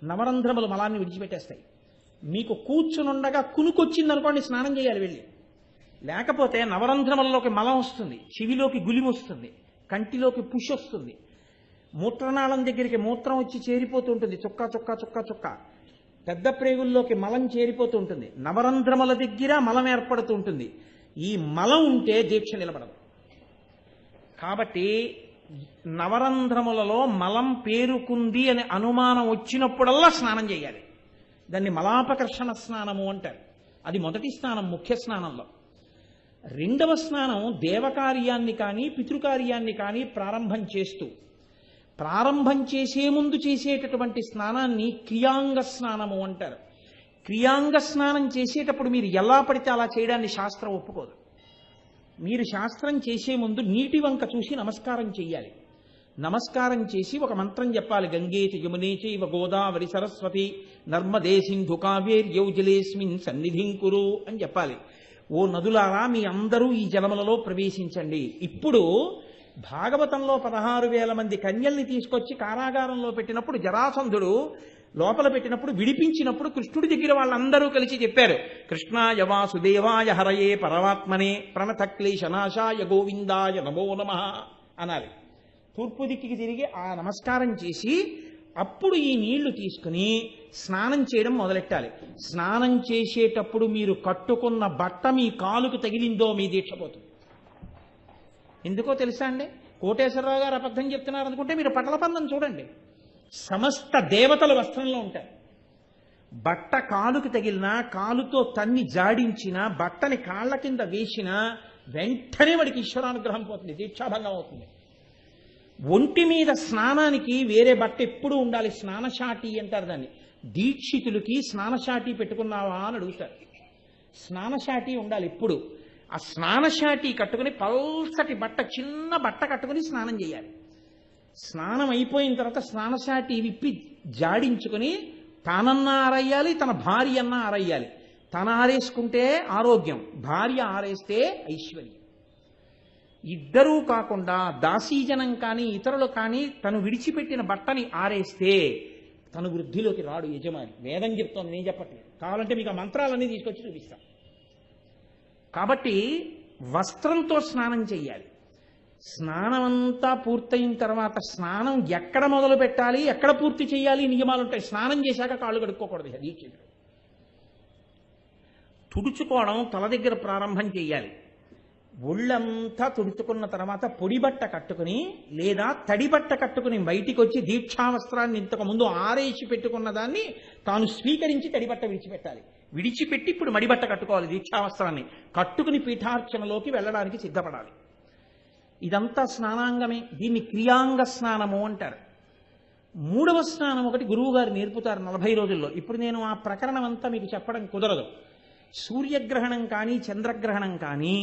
నవరంధ్రములు మలాన్ని విడిచిపెట్టేస్తాయి. మీకు కూర్చునుండగా కునుకొచ్చిందనుకోండి, స్నానం చేయాలి వెళ్ళి. లేకపోతే నవరంధ్రములలోకి మలం వస్తుంది, చెవిలోకి గులిమి వస్తుంది, కంటిలోకి పుష్ వస్తుంది, మూత్రనాళం దగ్గరికి మూత్రం వచ్చి చేరిపోతూ ఉంటుంది, చుక్క చుక్క చుక్క చుక్క. పెద్ద ప్రేగుల్లోకి మలం చేరిపోతూ ఉంటుంది, నవరంధ్రముల దగ్గర మలం ఏర్పడుతూ ఉంటుంది. ఈ మలం ఉంటే దీక్ష నిలబడదు. కాబట్టి నవరంధ్రములలో మలం పేరుకుంది అనే అనుమానం వచ్చినప్పుడల్లా స్నానం చేయాలి. దాన్ని మలాపకర్షణ స్నానము అంటారు. అది మొదటి స్నానం ముఖ్య స్నానంలో. రెండవ స్నానం దేవకార్యాన్ని కానీ పితృకార్యాన్ని కానీ ప్రారంభం చేసే ముందు చేసేటటువంటి స్నానాన్ని క్రియాంగ స్నానము అంటారు. క్రియాంగ స్నానం చేసేటప్పుడు మీరు ఎలా పడితే అలా చేయడాన్ని శాస్త్రం ఒప్పుకోదు. మీరు శాస్త్రం చేసే ముందు నీటి వంక చూసి నమస్కారం చెయ్యాలి. నమస్కారం చేసి ఒక మంత్రం చెప్పాలి. గంగేతి యమునేచి ఇవ గోదావరి సరస్వతి నర్మదే సింధు కావేర్యౌ జలేస్మిన్ సన్నిధిం కురు అని చెప్పాలి. ఓ నదులారా, మీ అందరూ ఈ జలములలో ప్రవేశించండి. ఇప్పుడు భాగవతంలో 16,000 మంది కన్యల్ని తీసుకొచ్చి కారాగారంలో పెట్టినప్పుడు, జరాసంధుడు లోపల పెట్టినప్పుడు, విడిపించినప్పుడు కృష్ణుడి దగ్గర వాళ్ళందరూ కలిసి చెప్పారు, కృష్ణాయ వాసుదేవాయ హరయే పరమాత్మనే ప్రణత క్లేశనాశాయ గోవిందాయ నమో నమః అనాలి. తూర్పు దిక్కికి తిరిగి ఆ నమస్కారం చేసి అప్పుడు ఈ నీళ్లు తీసుకుని స్నానం చేయడం మొదలెట్టాలి. స్నానం చేసేటప్పుడు మీరు కట్టుకున్న బట్ట మీ కాలుకు తగిలిందో మీ దీక్ష పోతుంది. ఎందుకో తెలుసా అండి? కోటేశ్వరరావు గారు అబద్ధం చెప్తున్నారు అనుకుంటే మీరు పటలపందం చూడండి. సమస్త దేవతలు వస్త్రంలో ఉంటారు. బట్ట కాలుకు తగిలినా, కాలుతో తన్ని జాడించినా, బట్టని కాళ్ల కింద వేసినా వెంటనే వాడికి ఈశ్వరానుగ్రహం పోతుంది, దీక్షాభంగం అవుతుంది. ఒంటి మీద స్నానానికి వేరే బట్ట ఎప్పుడు ఉండాలి, స్నానశాటి అంటారు దాన్ని. దీక్షితులకి స్నానశాటి పెట్టుకున్నావా అని అడుగుతారు. స్నానశాటి ఉండాలి ఎప్పుడు. ఆ స్నానశాటి కట్టుకుని పల్సటి బట్ట, చిన్న బట్ట కట్టుకుని స్నానం చేయాలి. స్నానం అయిపోయిన తర్వాత స్నానశాటి విప్పి జాడించుకుని తానన్నా ఆరయ్యాలి, తన భార్య అన్నా ఆరయ్యాలి. తన ఆరేసుకుంటే ఆరోగ్యం, భార్య ఆరేస్తే ఐశ్వర్యం. ఇద్దరూ కాకుండా దాసీజనం కానీ ఇతరులు కానీ తను విడిచిపెట్టిన బట్టని ఆరేస్తే తను వృద్ధిలోకి రాడు యజమాని. వేదం చెప్తోంది, నేను చెప్పట్లేదు. కావాలంటే మీకు ఆ మంత్రాలన్నీ తీసుకొచ్చి చూపిస్తాం. కాబట్టి వస్త్రంతో స్నానం చెయ్యాలి. స్నానం అంతా పూర్తయిన తర్వాత స్నానం ఎక్కడ మొదలు పెట్టాలి, ఎక్కడ పూర్తి చేయాలి నియమాలు ఉంటాయి. స్నానం చేశాక కాళ్ళు కడుక్కోకూడదు. దీక్షితుడు తుడుచుకోవడం తల దగ్గర ప్రారంభం చేయాలి. ఒళ్ళంతా తుడుచుకున్న తర్వాత పొడి బట్ట కట్టుకుని లేదా తడి బట్ట కట్టుకుని బయటికి వచ్చి దీక్షావస్త్రాన్ని ఇంతకు ముందు ఆరేసి పెట్టుకున్న దాన్ని తాను స్వీకరించి తడి బట్ట విడిచిపెట్టాలి. విడిచిపెట్టి ఇప్పుడు మడిబట్ట కట్టుకోవాలి. దీక్షావస్త్రాన్ని కట్టుకుని పీఠార్చనలోకి వెళ్ళడానికి సిద్ధపడాలి. ఇదంతా స్నానాంగమే. దీన్ని క్రియాంగ స్నానము అంటారు. మూడవ స్నానం ఒకటి గురువు గారు నేర్పుతారు 40 రోజుల్లో. ఇప్పుడు నేను ఆ ప్రకరణం అంతా మీకు చెప్పడం కుదరదు. సూర్యగ్రహణం కానీ చంద్రగ్రహణం కానీ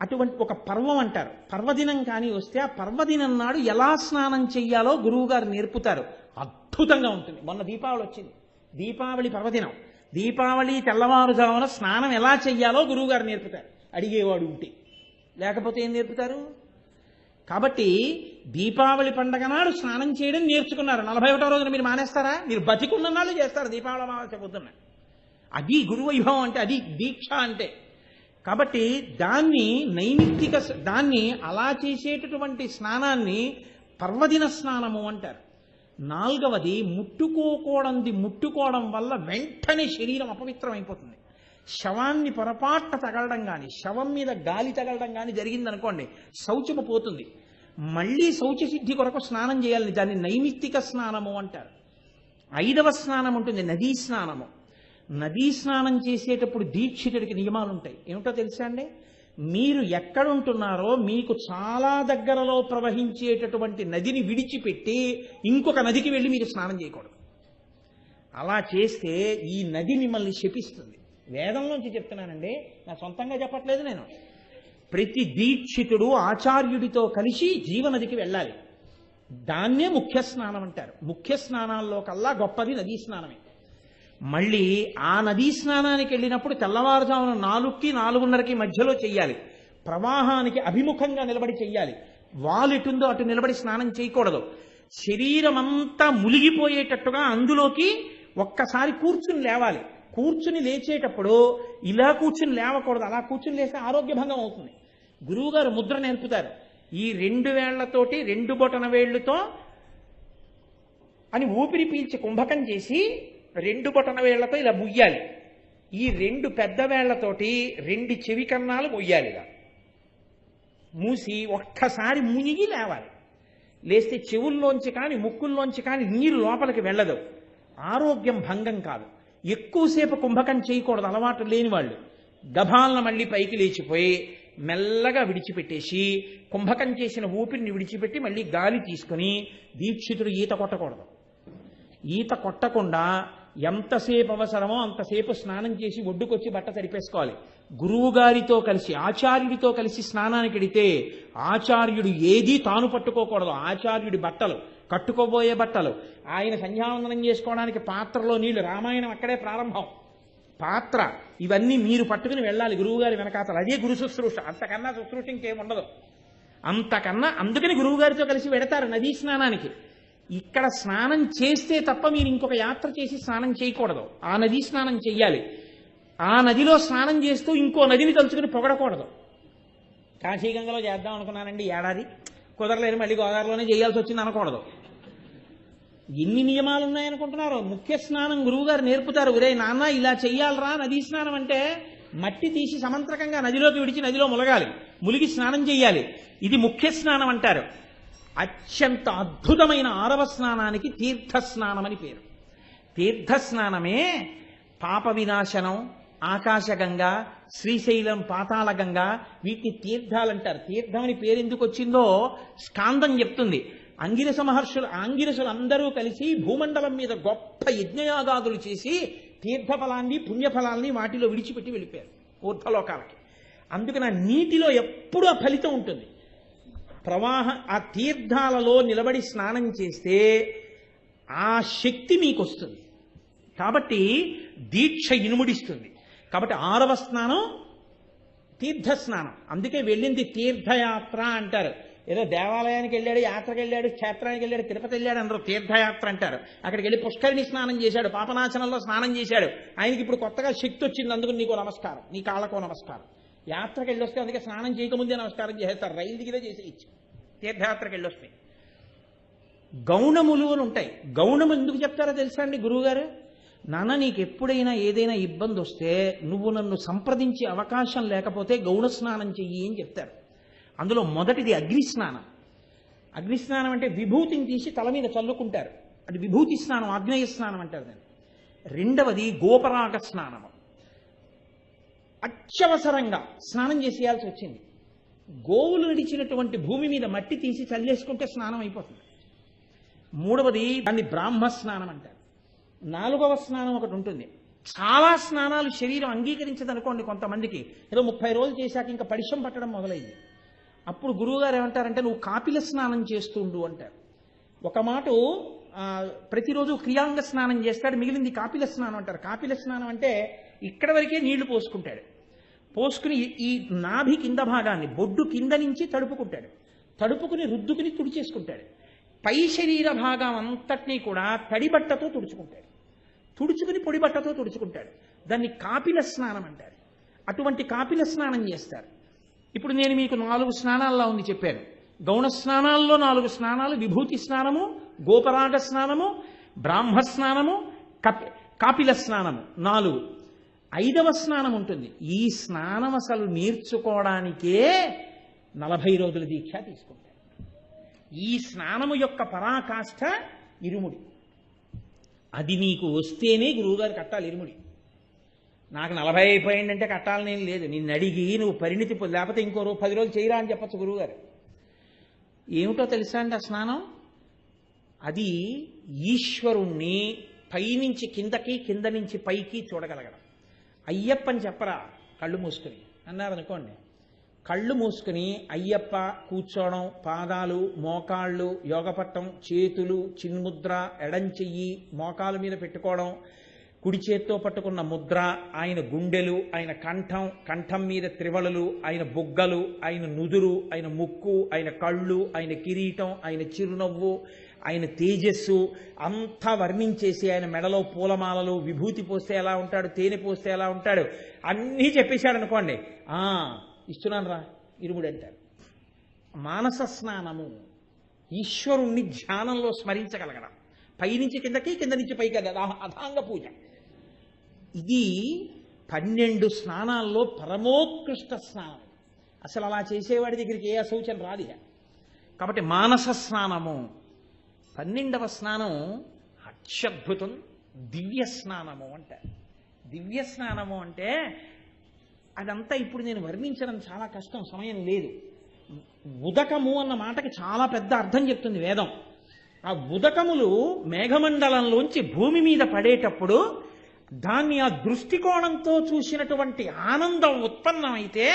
అటువంటి ఒక పర్వం అంటారు. పర్వదినం కానీ వస్తే ఆ పర్వదినం నాడు ఎలా స్నానం చెయ్యాలో గురువు గారు నేర్పుతారు. అద్భుతంగా ఉంటుంది. మొన్న దీపావళి వచ్చింది, దీపావళి పర్వదినం. దీపావళి తెల్లవారుజామున స్నానం ఎలా చెయ్యాలో గురువు గారు నేర్పుతారు, అడిగేవాడు ఉంటే. లేకపోతే ఏం నేర్పుతారు? కాబట్టి దీపావళి పండగ నాడు స్నానం చేయడం నేర్చుకున్నారు. 41వ రోజున మీరు మానేస్తారా? మీరు బతికున్న నాళ్ళు చేస్తారు దీపావళి అమావాస్య పొద్దున్న. అది గురువైభవం అంటే, అది దీక్ష అంటే. కాబట్టి దాన్ని నైమిత్తిక, దాన్ని అలా చేసేటటువంటి స్నానాన్ని పర్వదిన స్నానము అంటారు. 4వది ముట్టుకోవడం వల్ల వెంటనే శరీరం అపవిత్రం అయిపోతుంది. శవాన్ని పొరపాటున తగలడం కానీ, శవం మీద గాలి తగలడం కానీ జరిగిందనుకోండి, శౌచము పోతుంది. మళ్ళీ శౌచ సిద్ధి కొరకు స్నానం చేయాలని, దాన్ని నైమిత్తిక స్నానము అంటారు. 5వ స్నానం ఉంటుంది, నదీ స్నానము. నదీ స్నానం చేసేటప్పుడు దీక్షితుడికి నియమాలు ఉంటాయి. ఏమిటో తెలుసా అండి? మీరు ఎక్కడుంటున్నారో మీకు చాలా దగ్గరలో ప్రవహించేటటువంటి నదిని విడిచిపెట్టి ఇంకొక నదికి వెళ్ళి మీరు స్నానం చేయకూడదు. అలా చేస్తే ఈ నది మిమ్మల్ని శపిస్తుంది. వేదంలోంచి చెప్తున్నానండి, నా సొంతంగా చెప్పట్లేదు నేను. ప్రతి దీక్షితుడు ఆచార్యుడితో కలిసి జీవనదికి వెళ్ళాలి. దాన్నే ముఖ్య స్నానం అంటారు. ముఖ్య స్నానాల్లో కల్లా గొప్పది నదీ స్నానమే. మళ్ళీ ఆ నదీ స్నానానికి వెళ్ళినప్పుడు తెల్లవారుజామున 4కి 4:30కి మధ్యలో చెయ్యాలి. ప్రవాహానికి అభిముఖంగా నిలబడి చెయ్యాలి. వాలెటుందో అటు నిలబడి స్నానం చేయకూడదు. శరీరం అంతా మునిగిపోయేటట్టుగా అందులోకి ఒక్కసారి కూర్చుని లేవాలి. కూర్చుని లేచేటప్పుడు ఇలా కూర్చుని లేవకూడదు. అలా కూర్చుని లేస్తే ఆరోగ్య భంగం అవుతుంది. గురువుగారు ముద్ర నేర్పుతారు. ఈ 2 వేళ్లతోటి 2 బొటన వేళ్లతో అని ఊపిరి పీల్చి కుంభకం చేసి 2 బొటన వేళ్లతో ఇలా ముయ్యాలి. ఈ 2 పెద్ద వేళ్లతోటి 2 చెవి కన్నాలు మొయ్యాలి. ఇలా మూసి ఒక్కసారి మునిగి లేవాలి. లేస్తే చెవుల్లోంచి కానీ ముక్కుల్లోంచి కానీ నీరు లోపలికి వెళ్ళదు. ఆరోగ్యం భంగం కాదు. ఎక్కువసేపు కుంభకం చేయకూడదు అలవాటు లేని వాళ్ళు. గభాలన మళ్ళీ పైకి లేచిపోయి మెల్లగా విడిచిపెట్టేసి కుంభకం చేసిన ఊపిరిని విడిచిపెట్టి మళ్ళీ గాలి తీసుకుని, దీక్షితుడు ఈత కొట్టకూడదు. ఈత కొట్టకుండా ఎంతసేపు అవసరమో అంతసేపు స్నానం చేసి ఒడ్డుకొచ్చి బట్ట తడిపేసుకోవాలి. గురువు గారితో కలిసి, ఆచార్యుడితో కలిసి స్నానానికి వెడితే ఆచార్యుడు ఏదీ తాను పట్టుకోకూడదు. ఆచార్యుడి బట్టలు, కట్టుకోబోయే బట్టలు, ఆయన సంధ్యావందనం చేసుకోవడానికి పాత్రలో నీళ్లు, రామాయణం అక్కడే ప్రారంభం. పాత్ర, ఇవన్నీ మీరు పట్టుకుని వెళ్ళాలి గురువుగారి వెనకాతలు. అదే గురు శుశ్రూష. అంతకన్నా శుశ్రూష ఇంకేముండదు. అంతకన్నా అందుకని గురువుగారితో కలిసి వెడతారు నదీ స్నానానికి. ఇక్కడ స్నానం చేస్తే తప్ప మీరు ఇంకొక యాత్ర చేసి స్నానం చేయకూడదు. ఆ నదీ స్నానం చెయ్యాలి. ఆ నదిలో స్నానం చేస్తూ ఇంకో నదిని తలుచుకుని పొగడకూడదు. కాశీగంగలో చేద్దాం అనుకున్నానండి ఏడాది, కుదరలేదు, మళ్ళీ గోదావరిలోనే చేయాల్సి వచ్చింది అనకూడదు. ఎన్ని నియమాలు ఉన్నాయనుకుంటున్నారు? ముఖ్య స్నానం గురువుగారు నేర్పుతారు. ఒరే నాన్న ఇలా చెయ్యాలరా నదీ స్నానం అంటే, మట్టి తీసి సమంత్రకంగా నదిలోకి విడిచి నదిలో ములగాలి, ములిగి స్నానం చెయ్యాలి. ఇది ముఖ్య స్నానం అంటారు. అత్యంత అద్భుతమైన 6వ స్నానానికి తీర్థస్నానం అని పేరు. తీర్థస్నానమే పాప వినాశనం, ఆకాశగంగ, శ్రీశైలం పాతాళగంగ, వీటిని తీర్థాలంటారు. తీర్థం అని పేరు ఎందుకు వచ్చిందో స్కాందం చెప్తుంది. ఆంగిరసులు అందరూ కలిసి భూమండలం మీద గొప్ప యజ్ఞయాగాదులు చేసి తీర్థఫలాన్ని, పుణ్యఫలాల్ని వాటిలో విడిచిపెట్టి వెళ్ళిపోయారు ఊర్ధ్వలోకాలకి. అందుకని ఆ నీటిలో ఎప్పుడూ ఆ ఫలితం ఉంటుంది. ఆ తీర్థాలలో నిలబడి స్నానం చేస్తే ఆ శక్తి మీకు వస్తుంది. కాబట్టి దీక్ష ఇనుముడిస్తుంది. కాబట్టి 6వ స్నానం తీర్థస్నానం. అందుకే వెళ్ళింది తీర్థయాత్ర అంటారు. ఏదో దేవాలయానికి వెళ్ళాడు, యాత్రకు వెళ్ళాడు, క్షేత్రానికి వెళ్ళాడు, తిరుపతి వెళ్ళాడు అందరూ తీర్థయాత్ర అంటారు. అక్కడికి వెళ్ళి పుష్కరిణి స్నానం చేశాడు, పాపనాశనంలో స్నానం చేశాడు. ఆయనకి ఇప్పుడు కొత్తగా శక్తి వచ్చింది, అందుకు నీకో నమస్కారం, నీ కాళ్ళకో నమస్కారం. యాత్రకు వెళ్ళొస్తే అందుకే స్నానం చేయకముందే నమస్కారం చేస్తారు, రైలు దిగిరే చేసేయచ్చు తీర్థయాత్రకు వెళ్ళొస్తే. గౌణములు అని ఉంటాయి. గౌణము ఎందుకు చెప్తారో తెలుసా అండి గురువుగారు? నాన్న నీకు ఎప్పుడైనా ఏదైనా ఇబ్బంది వస్తే నువ్వు నన్ను సంప్రదించే అవకాశం లేకపోతే గౌణ స్నానం చెయ్యి అని చెప్తారు. అందులో మొదటిది అగ్నిస్నానం. అగ్నిస్నానం అంటే విభూతిని తీసి తల మీద చల్లుకుంటారు, అది విభూతి స్నానం, ఆగ్నేయ స్నానం అంటారు దాన్ని. 2వది గోపరాగ స్నానము. అత్యవసరంగా స్నానం చేసేయాల్సి వచ్చింది. గోవులు నడిచినటువంటి భూమి మీద మట్టి తీసి చల్లేసుకుంటే స్నానం అయిపోతుంది. 3వది దాన్ని బ్రాహ్మ స్నానం అంటారు. 4వ స్నానం ఒకటి ఉంటుంది, చాలా స్నానాలు శరీరం అంగీకరించదనుకోండి కొంతమందికి, ఏదో 30 రోజులు చేశాక ఇంకా పరిశ్రమ పట్టడం మొదలైంది. అప్పుడు గురువుగారు ఏమంటారంటే నువ్వు కాపిల స్నానం చేస్తుండు అంటారు. ఒక మాట ప్రతిరోజు క్రియాంగ స్నానం చేస్తాడు, మిగిలింది కాపిల స్నానం అంటారు. కాపిల స్నానం అంటే ఇక్కడ వరకే నీళ్లు పోసుకుంటాడు. పోసుకుని ఈ నాభి కింద భాగాన్ని బొడ్డు కింద నుంచి తడుపుకుంటాడు. తడుపుకుని రుద్దుకుని తుడిచేసుకుంటాడు. పై శరీర భాగం అంతటినీ కూడా తడి బట్టతో తుడుచుకుంటాడు. తుడుచుకుని పొడి బట్టతో తుడుచుకుంటాడు. దాన్ని కాపిల స్నానం అంటారు. అటువంటి కాపిల స్నానం చేస్తారు. ఇప్పుడు నేను మీకు 4 స్నానాల్లో ఉంది చెప్పాను. గౌణ స్నానాల్లో 4 స్నానాలు: విభూతి స్నానము, గోపరాగ స్నానము, బ్రాహ్మ స్నానము, కాపిల స్నానము 4. 5వ స్నానం ఉంటుంది. ఈ స్నానం అసలు నేర్చుకోవడానికే 40 రోజుల దీక్ష తీసుకుంటారు. ఈ స్నానము యొక్క పరాకాష్ఠ ఇరుముడి. అది నీకు వస్తేనే గురువుగారు కట్టాలి ఇరుముడి. నాకు 40 అయిపోయిందంటే కట్టాలని లేదు. నిన్ను అడిగి నువ్వు పరిణితి లేకపోతే ఇంకో 10 రోజులు చేయరా అని చెప్పచ్చు గురువుగారు. ఏమిటో తెలుసా అండి ఆ స్నానం? అది ఈశ్వరుణ్ణి పైనుంచి కిందకి, కింద నుంచి పైకి చూడగలగడం. అయ్యప్పని చెప్పరా కళ్ళు మూసుకుని అన్నారనుకోండి. కళ్ళు మూసుకుని అయ్యప్ప కూర్చోవడం, పాదాలు, మోకాళ్ళు, యోగపట్టం, చేతులు, చిన్ముద్ర, ఎడం చెయ్యి మోకాల మీద పెట్టుకోవడం, కుడి చేత్తో పట్టుకున్న ముద్ర, ఆయన గుండెలు, ఆయన కంఠం మీద త్రివళలు, ఆయన బుగ్గలు, ఆయన నుదురు, ఆయన ముక్కు, ఆయన కళ్ళు, ఆయన కిరీటం, ఆయన చిరునవ్వు, ఆయన తేజస్సు అంతా వర్ణించేసి ఆయన మెడలో పూలమాలలు, విభూతి పోస్తే ఎలా ఉంటాడు, తేనె పోస్తే ఎలా ఉంటాడు అన్నీ చెప్పేశాడు అనుకోండి. ఇస్తున్నాను రా ఇరుముడు అంటారు. మానస స్నానము ఈశ్వరుణ్ణి ధ్యానంలో స్మరించగలగడం. పైనుంచి కిందకి, కింద నుంచి పైకి, అథాంగ పూజ. ఇది 12 స్నానాల్లో పరమోత్కృష్ట స్నానం. అసలు అలా చేసేవాడి దగ్గరికి ఏ అశౌచం రాదు. కాబట్టి మానస స్నానము. 12వ స్నానం అత్యద్భుతం, దివ్య స్నానము అంటారు. దివ్య స్నానము అంటే అదంతా ఇప్పుడు నేను వర్ణించడం చాలా కష్టం, సమయం లేదు. ఉదకము అన్న మాటకి చాలా పెద్ద అర్థం చెప్తుంది వేదం. ఆ ఉదకములు మేఘమండలంలోంచి భూమి మీద పడేటప్పుడు దాన్ని ఆ దృష్టికోణంతో చూసినటువంటి ఆనందం ఉత్పన్నమైతే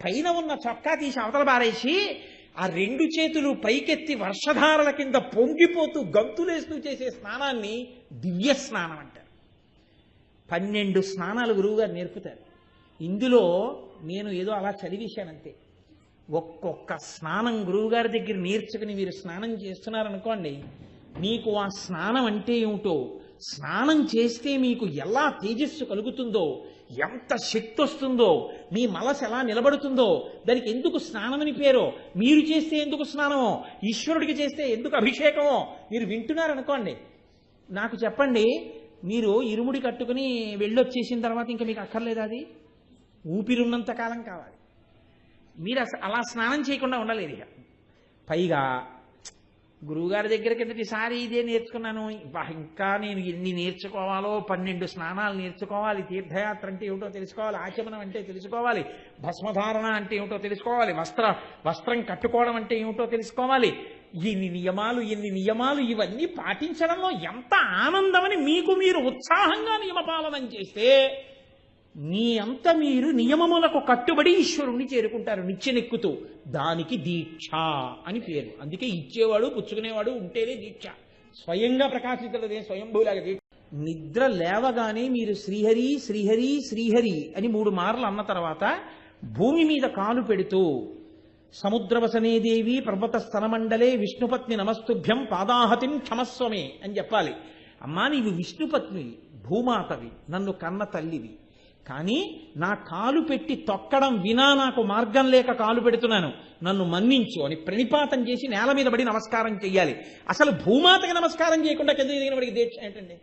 పైన ఉన్న చొక్కా తీసి అవతల బారేసి ఆ 2 చేతులు పైకెత్తి వర్షధారల కింద పొంగిపోతూ గంతులేస్తూ చేసే స్నానాన్ని దివ్య స్నానం అంటారు. 12 స్నానాలు గురువుగారు నేర్పుతారు. ఇందులో నేను ఏదో అలా చదివేశానంతే. ఒక్కొక్క స్నానం గురువుగారి దగ్గర నేర్చుకుని మీరు స్నానం చేస్తున్నారనుకోండి, మీకు ఆ స్నానం అంటే ఏమిటో, స్నానం చేస్తే మీకు ఎలా తేజస్సు కలుగుతుందో, ఎంత శక్తి వస్తుందో, మీ మనసు ఎలా నిలబడుతుందో, దానికి ఎందుకు స్నానమని పేరో, మీరు చేస్తే ఎందుకు స్నానమో, ఈశ్వరుడికి చేస్తే ఎందుకు అభిషేకమో మీరు వింటున్నారనుకోండి. నాకు చెప్పండి, మీరు ఇరుముడి కట్టుకుని వెళ్ళొచ్చేసిన తర్వాత ఇంకా మీకు అక్కర్లేదు. అది ఊపిరున్నంత కాలం కావాలి. మీరు అలా స్నానం చేయకుండా ఉండలేదు. ఇక పైగా గురువుగారి దగ్గర కిందటిసారి ఇదే నేర్చుకున్నాను, ఇంకా నేను ఎన్ని నేర్చుకోవాలో, 12 స్నానాలు నేర్చుకోవాలి, తీర్థయాత్ర అంటే ఏమిటో తెలుసుకోవాలి, ఆచమనం అంటే తెలుసుకోవాలి, భస్మధారణ అంటే ఏమిటో తెలుసుకోవాలి, వస్త్రం కట్టుకోవడం అంటే ఏమిటో తెలుసుకోవాలి, ఎన్ని నియమాలు ఇవన్నీ పాటించడంలో ఎంత ఆనందమని మీకు మీరు ఉత్సాహంగా నియమపాలనం చేస్తే మీ అంత మీరు నియమములకు కట్టుబడి ఈశ్వరుణ్ణి చేరుకుంటారు నిత్యనెక్కుతూ. దానికి దీక్ష అని పేరు. అందుకే ఇచ్చేవాడు పుచ్చుకునేవాడు ఉంటేనే దీక్ష. స్వయంగా ప్రకాశించలేదే స్వయంభూలాగా దీక్ష. నిద్ర లేవగానే మీరు శ్రీహరి శ్రీహరి శ్రీహరి అని 3 మార్లు అన్న తర్వాత భూమి మీద కాలు పెడుతూ సముద్రవసనే దేవి పర్వత స్థలమండలే విష్ణుపత్ని నమస్తుభ్యం పాదాహతిం క్షమస్వమే అని చెప్పాలి. అమ్మా, నీవు విష్ణుపత్ని, భూమాతవి, నన్ను కన్న తల్లివి, కానీ నా కాలు పెట్టి తొక్కడం వినా నాకు మార్గం లేక కాలు పెడుతున్నాను, నన్ను మన్నించు అని ప్రణిపాతం చేసి నేల మీద పడి నమస్కారం చెయ్యాలి. అసలు భూమాతకి నమస్కారం చేయకుండా కింద దిగిన వాడికి దీక్ష ఏంటండి?